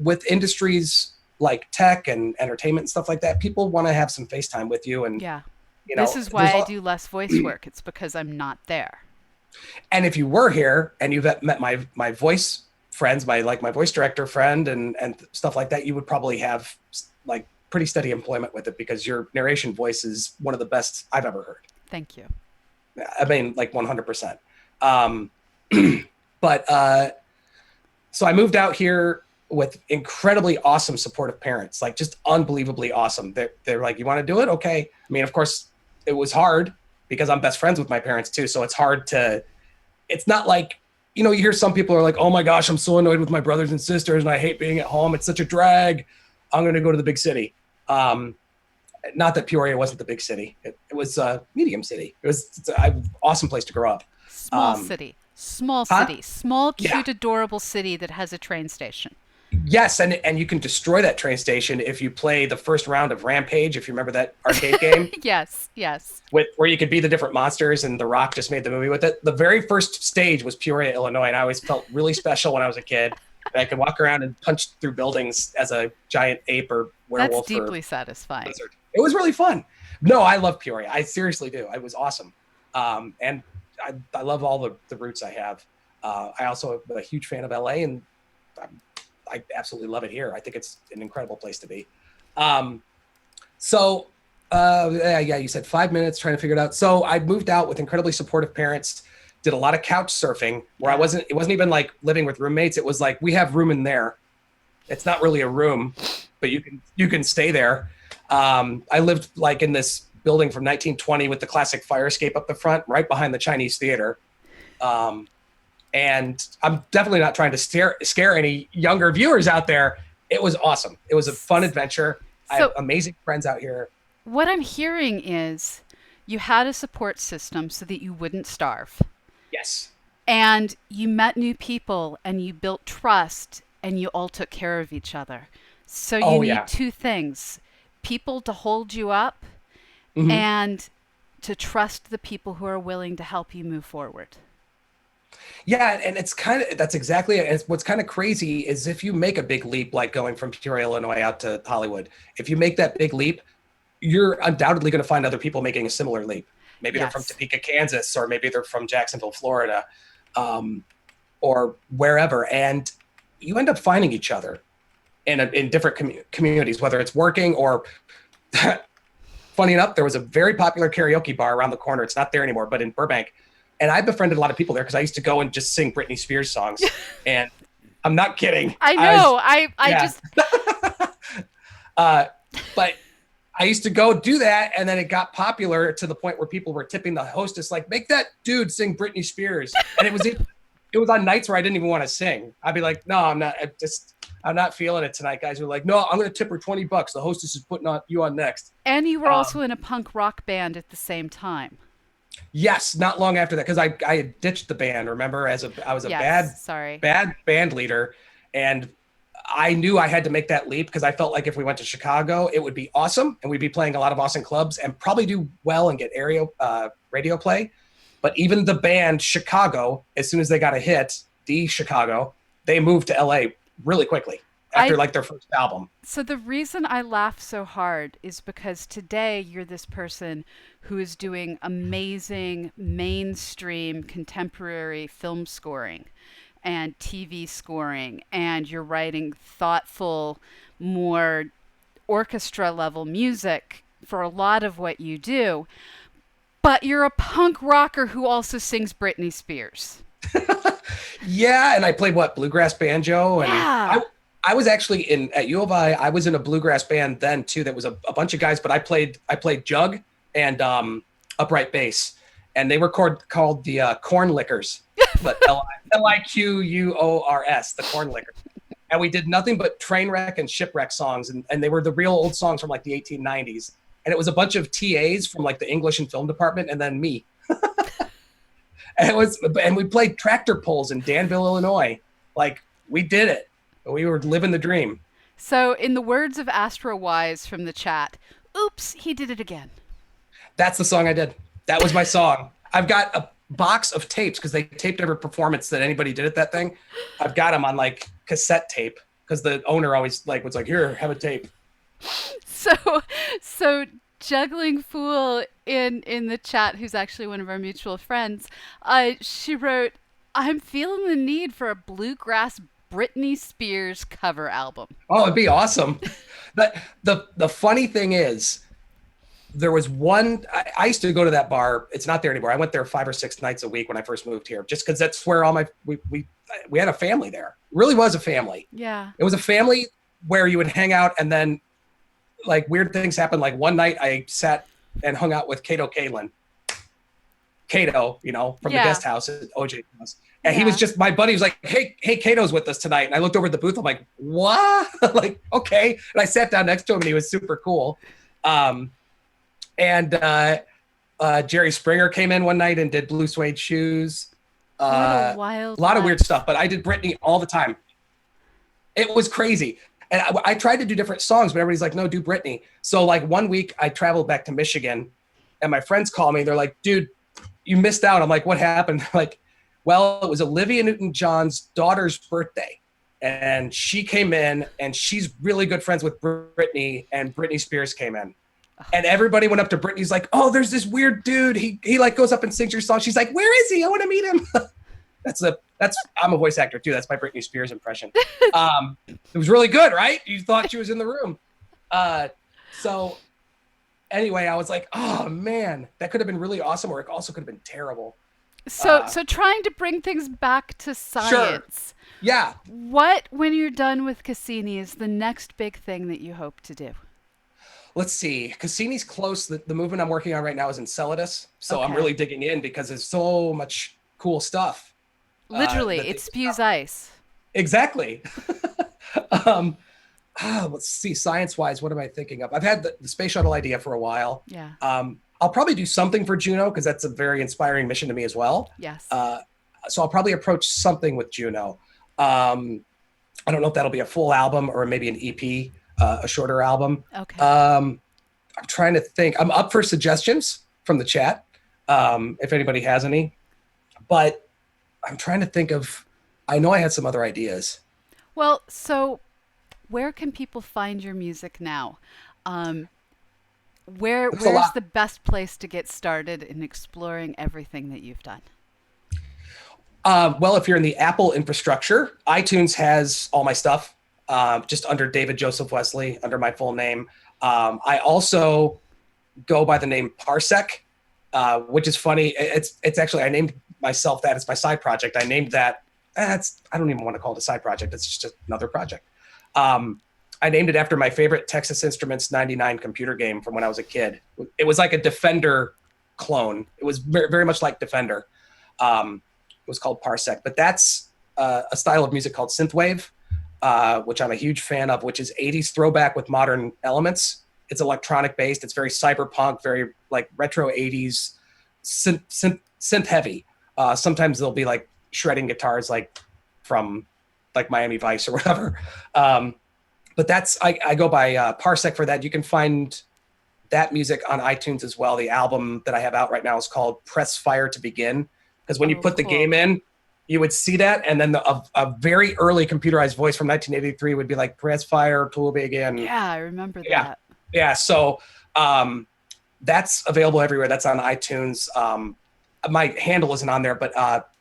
with industries like tech and entertainment and stuff like that, people want to have some FaceTime with you, and Yeah. you This know, is why there's I all, do less voice work. It's because I'm not there. and if you were here and you've met my voice friends, my voice director friend and stuff like that, you would probably have like pretty steady employment with it because your narration voice is one of the best I've ever heard. Thank you. I mean, like 100%. Um, but so I moved out here with incredibly awesome supportive parents, like just unbelievably awesome. They're like, you want to do it? Okay. I mean, of course, it was hard because I'm best friends with my parents too. So it's hard to, it's not like, you hear some people are like, oh my gosh, I'm so annoyed with my brothers and sisters and I hate being at home. It's such a drag. I'm going to go to the big city. Not that Peoria wasn't the big city. It was a medium city. It's an awesome place to grow up. Small Um, city. Small huh? city. Small, Yeah. cute, adorable city that has a train station. Yes, and you can destroy that train station if you play the first round of Rampage, if you remember that arcade game Yes, yes. where you could be the different monsters, and The Rock just made the movie with it. The very first stage was Peoria, Illinois, and I always felt really special when I was a kid. And I could walk around and punch through buildings as a giant ape or That's werewolf or deeply satisfying. lizard. It was really fun. No, I love Peoria. I seriously do. It was awesome. And I love all the roots I have. I also am a huge fan of LA, and I absolutely love it here. I think it's an incredible place to be. So, yeah, you said 5 minutes trying to figure it out. So I moved out with incredibly supportive parents, did a lot of couch surfing where it wasn't even like living with roommates. It was like, we have room in there. It's not really a room, but you can stay there. I lived like in this building from 1920 with the classic fire escape up the front, right behind the Chinese theater. And I'm definitely not trying to scare any younger viewers out there. It was awesome. It was a fun adventure. I have So, amazing friends out here. what I'm hearing is you had a support system so that you wouldn't starve, Yes. and you met new people, and you built trust, and you all took care of each other. So, you Oh need yeah. two things: people to hold you up, Hmm. and to trust the people who are willing to help you move forward. Yeah, and it's kind of that's exactly it. What's kind of crazy is if you make a big leap, like going from Peoria, Illinois, out to Hollywood. If you make that big leap, you're undoubtedly going to find other people making a similar leap. Maybe they're from Yes. Topeka, Kansas, or maybe they're from Jacksonville, Florida, um, or wherever, and you end up finding each other in different communities, whether it's working or. Funny enough, there was a very popular karaoke bar around the corner. It's not there anymore, but in Burbank, and I befriended a lot of people there because I used to go and just sing Britney Spears songs. And I'm not kidding. I I was, know. I yeah. just uh, but I used to go do that, and then it got popular to the point where people were tipping the hostess, like, "Make that dude sing Britney Spears." And it was on nights where I didn't even want to sing. I'd be like, "No, I'm not feeling it tonight." Guys were like, "No, I'm going to tip her $20. The hostess is putting on you on next." and you were also Um, in a punk rock band at the same time. yes, not long after that, because I had ditched the band. Remember, I was a Yes, sorry. bad band leader, and I knew I had to make that leap because I felt like if we went to Chicago, it would be awesome, and we'd be playing a lot of awesome clubs and probably do well and get radio play. But even the band Chicago, as soon as they got a hit, the Chicago, they moved to LA really quickly after I like their first album. So the reason I laugh so hard is because today you're this person who is doing amazing mainstream contemporary film scoring and TV scoring, and you're writing thoughtful, more orchestra level music for a lot of what you do. But you're a punk rocker who also sings Britney Spears. Yeah, and I played what, bluegrass banjo, and Yeah. I was actually in at U of I. I was in a bluegrass band then too. That was a bunch of guys, but I played jug and upright bass, and they were called the Corn Lickers, but Liquors, the Corn Lickers. And we did nothing but train wreck and shipwreck songs, and they were the real old songs from like the 1890s. And it was a bunch of TAs from like the English and film department, and then me. And we played tractor pulls in Danville, Illinois. Like, we did it. We were living the dream. So, in the words of Astro Wise from the chat, oops, he did it again. That's the song I did. That was my song. I've got a box of tapes because they taped every performance that anybody did at that thing. I've got them on like cassette tape because the owner always like was like, "Here, have a tape." So, so juggling fool in the chat, who's actually one of our mutual friends, she wrote, "I'm feeling the need for a bluegrass Britney Spears cover album." Oh, it'd be awesome. The funny thing is, there was one. I used to go to that bar. It's not there anymore. I went there 5 or 6 nights a week when I first moved here, just because that's where all my we had a family there. It really was a family. Yeah. It was a family where you would hang out, and then like weird things happened. Like one night, I sat and hung out with Kato Kalin. Kato, from the Yeah. guest house at OJ house. And he Yeah. was just, my buddy was like, hey, Kato's with us tonight. And I looked over at the booth. I'm like, what? Like, okay. And I sat down next to him, and he was super cool. And Jerry Springer came in one night and did Blue Suede Shoes. What a wild A lot of weird life. stuff, but I did Britney all the time. It was crazy. And I tried to do different songs, but everybody's like, no, do Britney. So like one week I traveled back to Michigan, and my friends call me. They're like, dude, you missed out. I'm like, what happened? They're like, well, it was Olivia Newton-John's daughter's birthday. And she came in, and she's really good friends with Britney, and Britney Spears came in. And everybody went up to Britney's like, oh, there's this weird dude. He like goes up and sings your song. She's like, where is he? I want to meet him. I'm a voice actor too. That's my Britney Spears impression. It was really good, right? You thought she was in the room. So anyway, I was like, oh man, that could have been really awesome, or it also could have been terrible. So trying to bring things back to science. Yeah. What, when you're done with Cassini, is the next big thing that you hope to do? Let's see. Cassini's close. The movement I'm working on right now is Enceladus. So I'm Okay. really digging in because there's so much cool stuff. Literally, that it they spews ice. exactly. um, let's see, science-wise, what am I thinking of? I've had the space shuttle idea for a while. Yeah. I'll probably do something for Juno because that's a very inspiring mission to me as well. Yes. Uh, so I'll probably approach something with Juno. Um, I don't know if that'll be a full album or maybe an EP, a shorter album. Okay. I'm trying to think. I'm up for suggestions from the chat if anybody has any, but I'm trying to think of. I know I had some other ideas. Well, so where can people find your music now? Um, There's a where's lot. the best place to get started in exploring everything that you've done? Well, if you're in the Apple infrastructure, iTunes has all my stuff just under David Joseph Wesley, under my full name. I also go by the name Parsec, which is funny. It's actually I named myself that. It's my side project. I named that. I don't even want to call it a side project. It's just another project. I named it after my favorite Texas Instruments '99 computer game from when I was a kid. It was like a Defender clone. It was very, very much like Defender. It was called Parsec, but that's a style of music called synthwave, which I'm a huge fan of, which is 80s throwback with modern elements. It's electronic based. It's very cyberpunk, very like retro 80s synth heavy. Sometimes there'll be like shredding guitars, like from like Miami Vice or whatever. But that's I go by Parsec for that. You can find that music on iTunes as well. The album that I have out right now is called Press Fire to Begin. Because when you Oh, put the cool. game in, you would see that, and then a very early computerized voice from 1983 would be like, "Press fire to begin." Yeah, I remember Yeah, that. yeah. So that's available everywhere. That's on iTunes. My handle isn't on there, but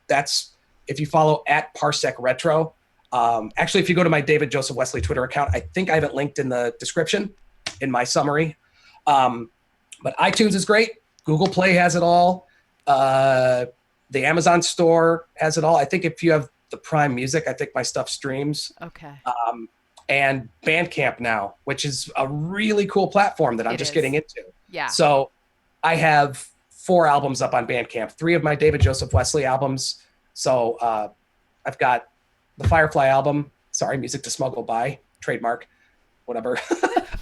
that's if you follow at Parsec Retro. Actually, if you go to my David Joseph Wesley Twitter account, I think I have it linked in the description in my summary. But iTunes is great. Google Play has it all. The Amazon store has it all. I think if you have the Prime Music, I think my stuff streams. Okay. And Bandcamp now, which is a really cool platform that I'm It just getting is. into. Yeah. So I have 4 albums up on Bandcamp, 3 of my David Joseph Wesley albums. So I've got the Firefly album, sorry, Music to Smuggle by, trademark, whatever.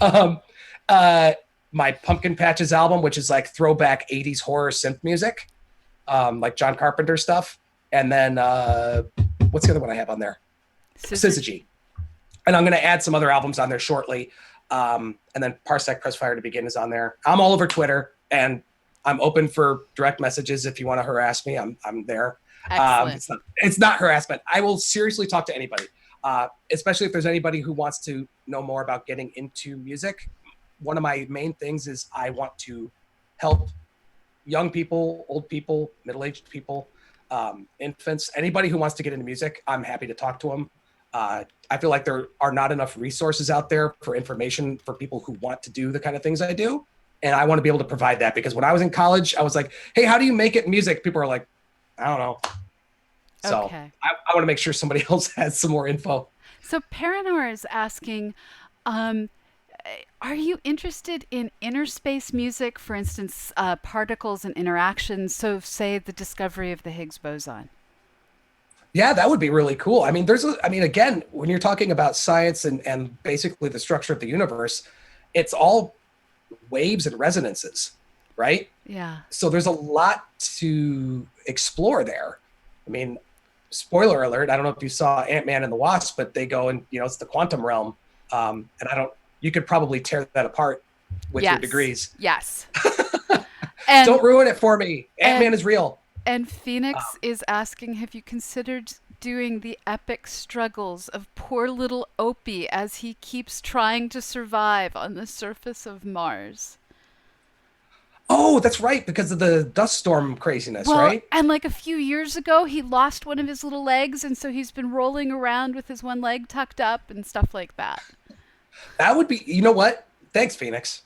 um, my Pumpkin Patches album, which is like throwback 80s horror synth music, like John Carpenter stuff. And then what's the other one I have on there? Syzygy. And I'm going to add some other albums on there shortly. And then Parsec Press Fire to Begin is on there. I'm all over Twitter, and I'm open for direct messages if you want to harass me. I'm there. Excellent. It's not harassment. I will seriously talk to anybody, especially if there's anybody who wants to know more about getting into music. One of my main things is I want to help young people, old people, middle-aged people, infants, anybody who wants to get into music. I'm happy to talk to them. I feel like there are not enough resources out there for information for people who want to do the kind of things I do. And I want to be able to provide that, because when I was in college, I was like, hey, how do you make it music? People are like, I don't know. So Okay. I want to make sure somebody else has some more info. So Paranor is asking, um, are you interested in inner space music, for instance, particles and interactions? So, say the discovery of the Higgs boson. Yeah, that would be really cool. I mean, again, when you're talking about science and basically the structure of the universe, it's all waves and resonances, right? Yeah. So there's a lot to explore there. I mean, spoiler alert, I don't know if you saw Ant-Man and the Wasp, but they go and, it's the quantum realm. And you could probably tear that apart with your Yes. degrees. Yes. And Don't ruin it for me. Ant-Man is real. And Phoenix is asking, have you considered doing the epic struggles of poor little Opie as he keeps trying to survive on the surface of Mars? Oh, that's right, because of the dust storm craziness, Well, right? and like a few years ago, he lost one of his little legs, and so he's been rolling around with his one leg tucked up and stuff like that. That would be, you know what? Thanks, Phoenix.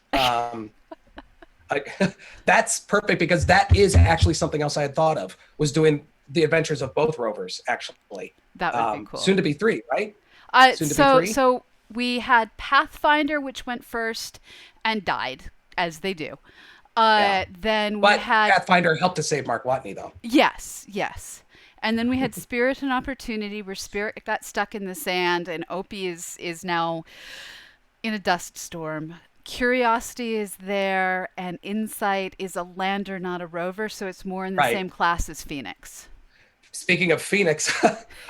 That's perfect, because that is actually something else I had thought of, was doing the adventures of both rovers, actually. That would be cool. Soon to be 3, right? Soon to be 3? So we had Pathfinder, which went first and died, as they do. Yeah. Then we But had Pathfinder helped to save Mark Watney, though. yes. And then we had Spirit and Opportunity, where Spirit got stuck in the sand, and Opie is now in a dust storm. Curiosity is there, and Insight is a lander, not a rover, so it's more in the Right. same class as Phoenix. Speaking of Phoenix,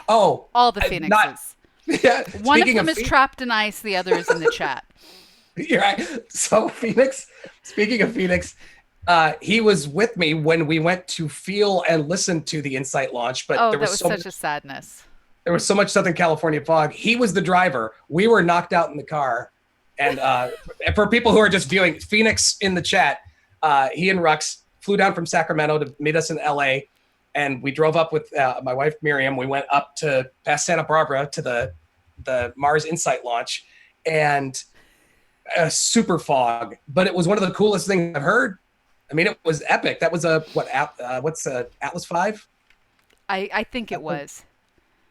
oh, All the not Phoenixes. yeah. One of Speaking them of is Phoenix, trapped in ice, the other is in the chat. you're right. So Phoenix. Speaking of Phoenix, he was with me when we went to feel and listen to the Insight launch, but Oh, that was such a sadness. there was so much Southern California fog. He was the driver. We were knocked out in the car. And for people who are just viewing, Phoenix in the chat, he and Rux flew down from Sacramento to meet us in LA. And we drove up with my wife, Miriam. We went up to past Santa Barbara to the Mars Insight launch, and super fog. But it was one of the coolest things I've heard. I mean, it was epic. That was what's Atlas 5? I think it was.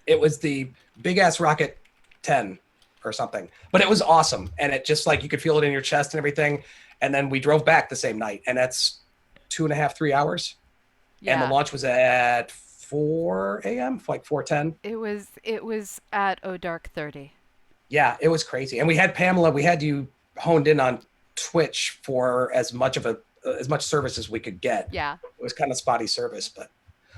It was the big ass Rocket 10 or something, but it was awesome. And it just like, you could feel it in your chest and everything. And then we drove back the same night, and that's 2.5, 3 hours. Yeah. And the launch was at 4 a.m., like 4:10. It was at dark 30. Yeah, it was crazy. And we had Pamela, we had you honed in on Twitch for as much service as we could get. Yeah. It was kind of spotty service,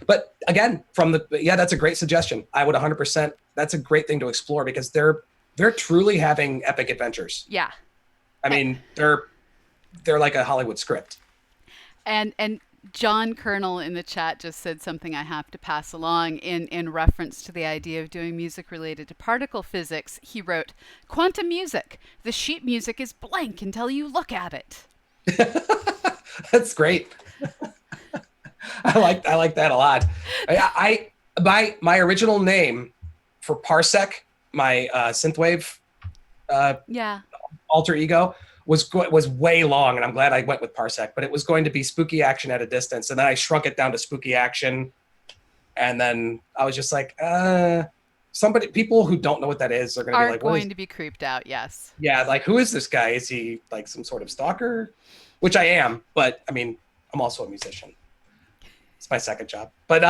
but again, that's a great suggestion. I would 100%. That's a great thing to explore, because they're truly having epic adventures. Yeah. I mean, they're like a Hollywood script. And John Kernel in the chat just said something I have to pass along in reference to the idea of doing music related to particle physics. He wrote, "Quantum music. The sheet music is blank until you look at it." That's great. I like that a lot. My original name for Parsec, my synthwave alter ego, was way long, and I'm glad I went with Parsec. But it was going to be Spooky Action at a Distance, and then I shrunk it down to Spooky Action, and then I was just like, people who don't know what that is are going to be like, going to be creeped out. Yes. Yeah, like, who is this guy? Is he like some sort of stalker? Which I am, but I mean, I'm also a musician. It's my second job. But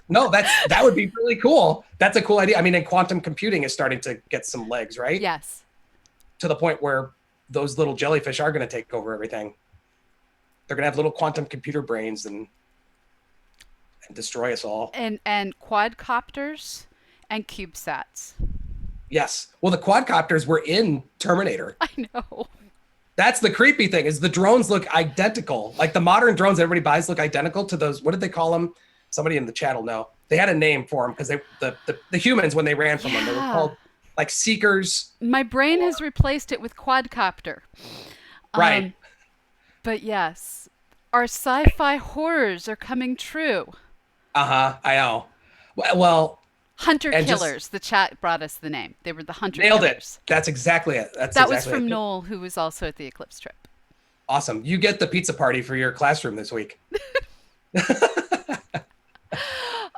no, that would be really cool. That's a cool idea. I mean, and quantum computing is starting to get some legs, right? Yes. To the point where those little jellyfish are going to take over everything. They're going to have little quantum computer brains and destroy us all. And quadcopters and CubeSats. Yes. Well, the quadcopters were in Terminator. I know. That's the creepy thing, is the drones look identical. Like the modern drones everybody buys look identical to those. What did they call them? Somebody in the chat will know. They had a name for them, because the humans, when they ran from them, they were called like Seekers. My brain has replaced it with quadcopter. Right. But yes, our sci-fi horrors are coming true. I know. Well, Hunter Killers. The chat brought us the name. They were the Hunter Killers. Nailed it. That's exactly it. That was from Noel, who was also at the Eclipse trip. Awesome. You get the pizza party for your classroom this week.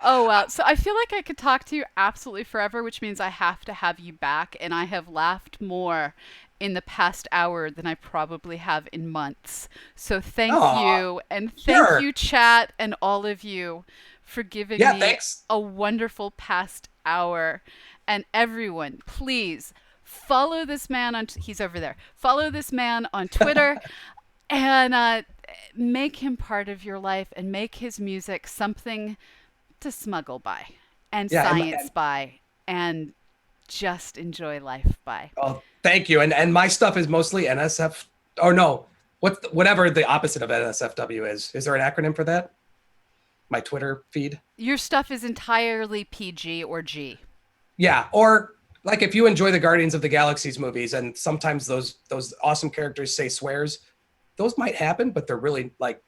Oh, wow. So I feel like I could talk to you absolutely forever, which means I have to have you back. And I have laughed more in the past hour than I probably have in months. So thank you. And thank you, chat, and all of you for giving me a wonderful past hour. And everyone, please follow this man on, he's over there. Follow this man on Twitter and make him part of your life, and make his music something to smuggle by and science by and just enjoy life by. Oh, thank you. And my stuff is mostly NSF, or no, whatever the opposite of NSFW is. Is there an acronym for that? My Twitter feed? Your stuff is entirely PG or G. Yeah, or like if you enjoy the Guardians of the Galaxies movies, and sometimes those awesome characters say swears, those might happen, but they're really like,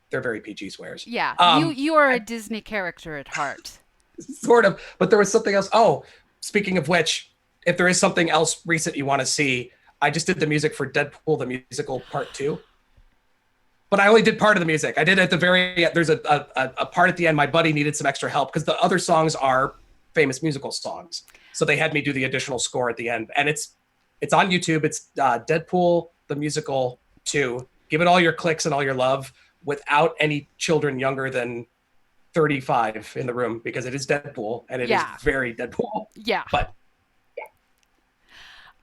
they're very PG swears. Yeah, you are a Disney character at heart. Sort of, but there was something else. Oh, speaking of which, if there is something else recent you want to see, I just did the music for Deadpool the Musical Part 2. But I only did part of the music. I did at the very end. There's a part at the end. My buddy needed some extra help because the other songs are famous musical songs. So they had me do the additional score at the end. And it's on YouTube. It's Deadpool the Musical 2. Give it all your clicks and all your love, without any children younger than 35 in the room because it is Deadpool and it is Yeah. very Deadpool. Yeah. But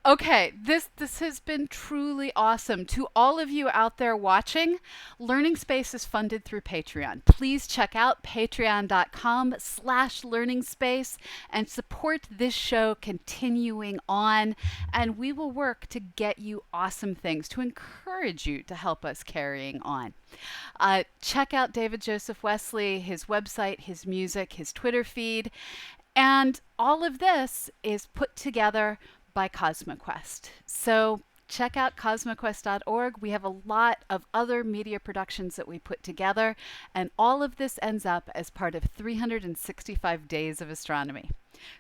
Okay, this has been truly awesome. To all of you out there watching, Learning Space is funded through Patreon. Please check out patreon.com/learningspace and support this show continuing on. And we will work to get you awesome things to encourage you to help us carrying on. Check out David Joseph Wesley, his website, his music, his Twitter feed. And all of this is put together by CosmoQuest. So check out cosmoquest.org. We have a lot of other media productions that we put together, and all of this ends up as part of 365 Days of Astronomy.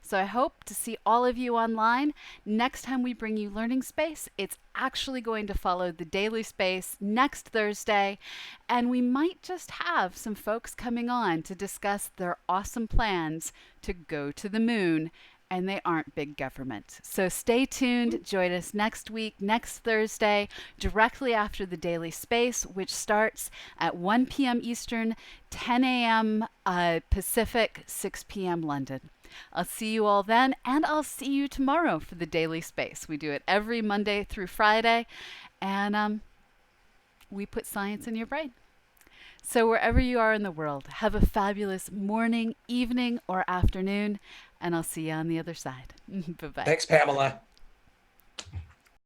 So I hope to see all of you online. Next time we bring you Learning Space, it's actually going to follow the Daily Space next Thursday, and we might just have some folks coming on to discuss their awesome plans to go to the moon, and they aren't big government. So stay tuned. Join us next week, next Thursday, directly after the Daily Space, which starts at 1 p.m. Eastern, 10 a.m. Pacific, 6 p.m. London. I'll see you all then, and I'll see you tomorrow for the Daily Space. We do it every Monday through Friday, and we put science in your brain. So wherever you are in the world, have a fabulous morning, evening, or afternoon, and I'll see you on the other side. Bye-bye. thanks, Pamela.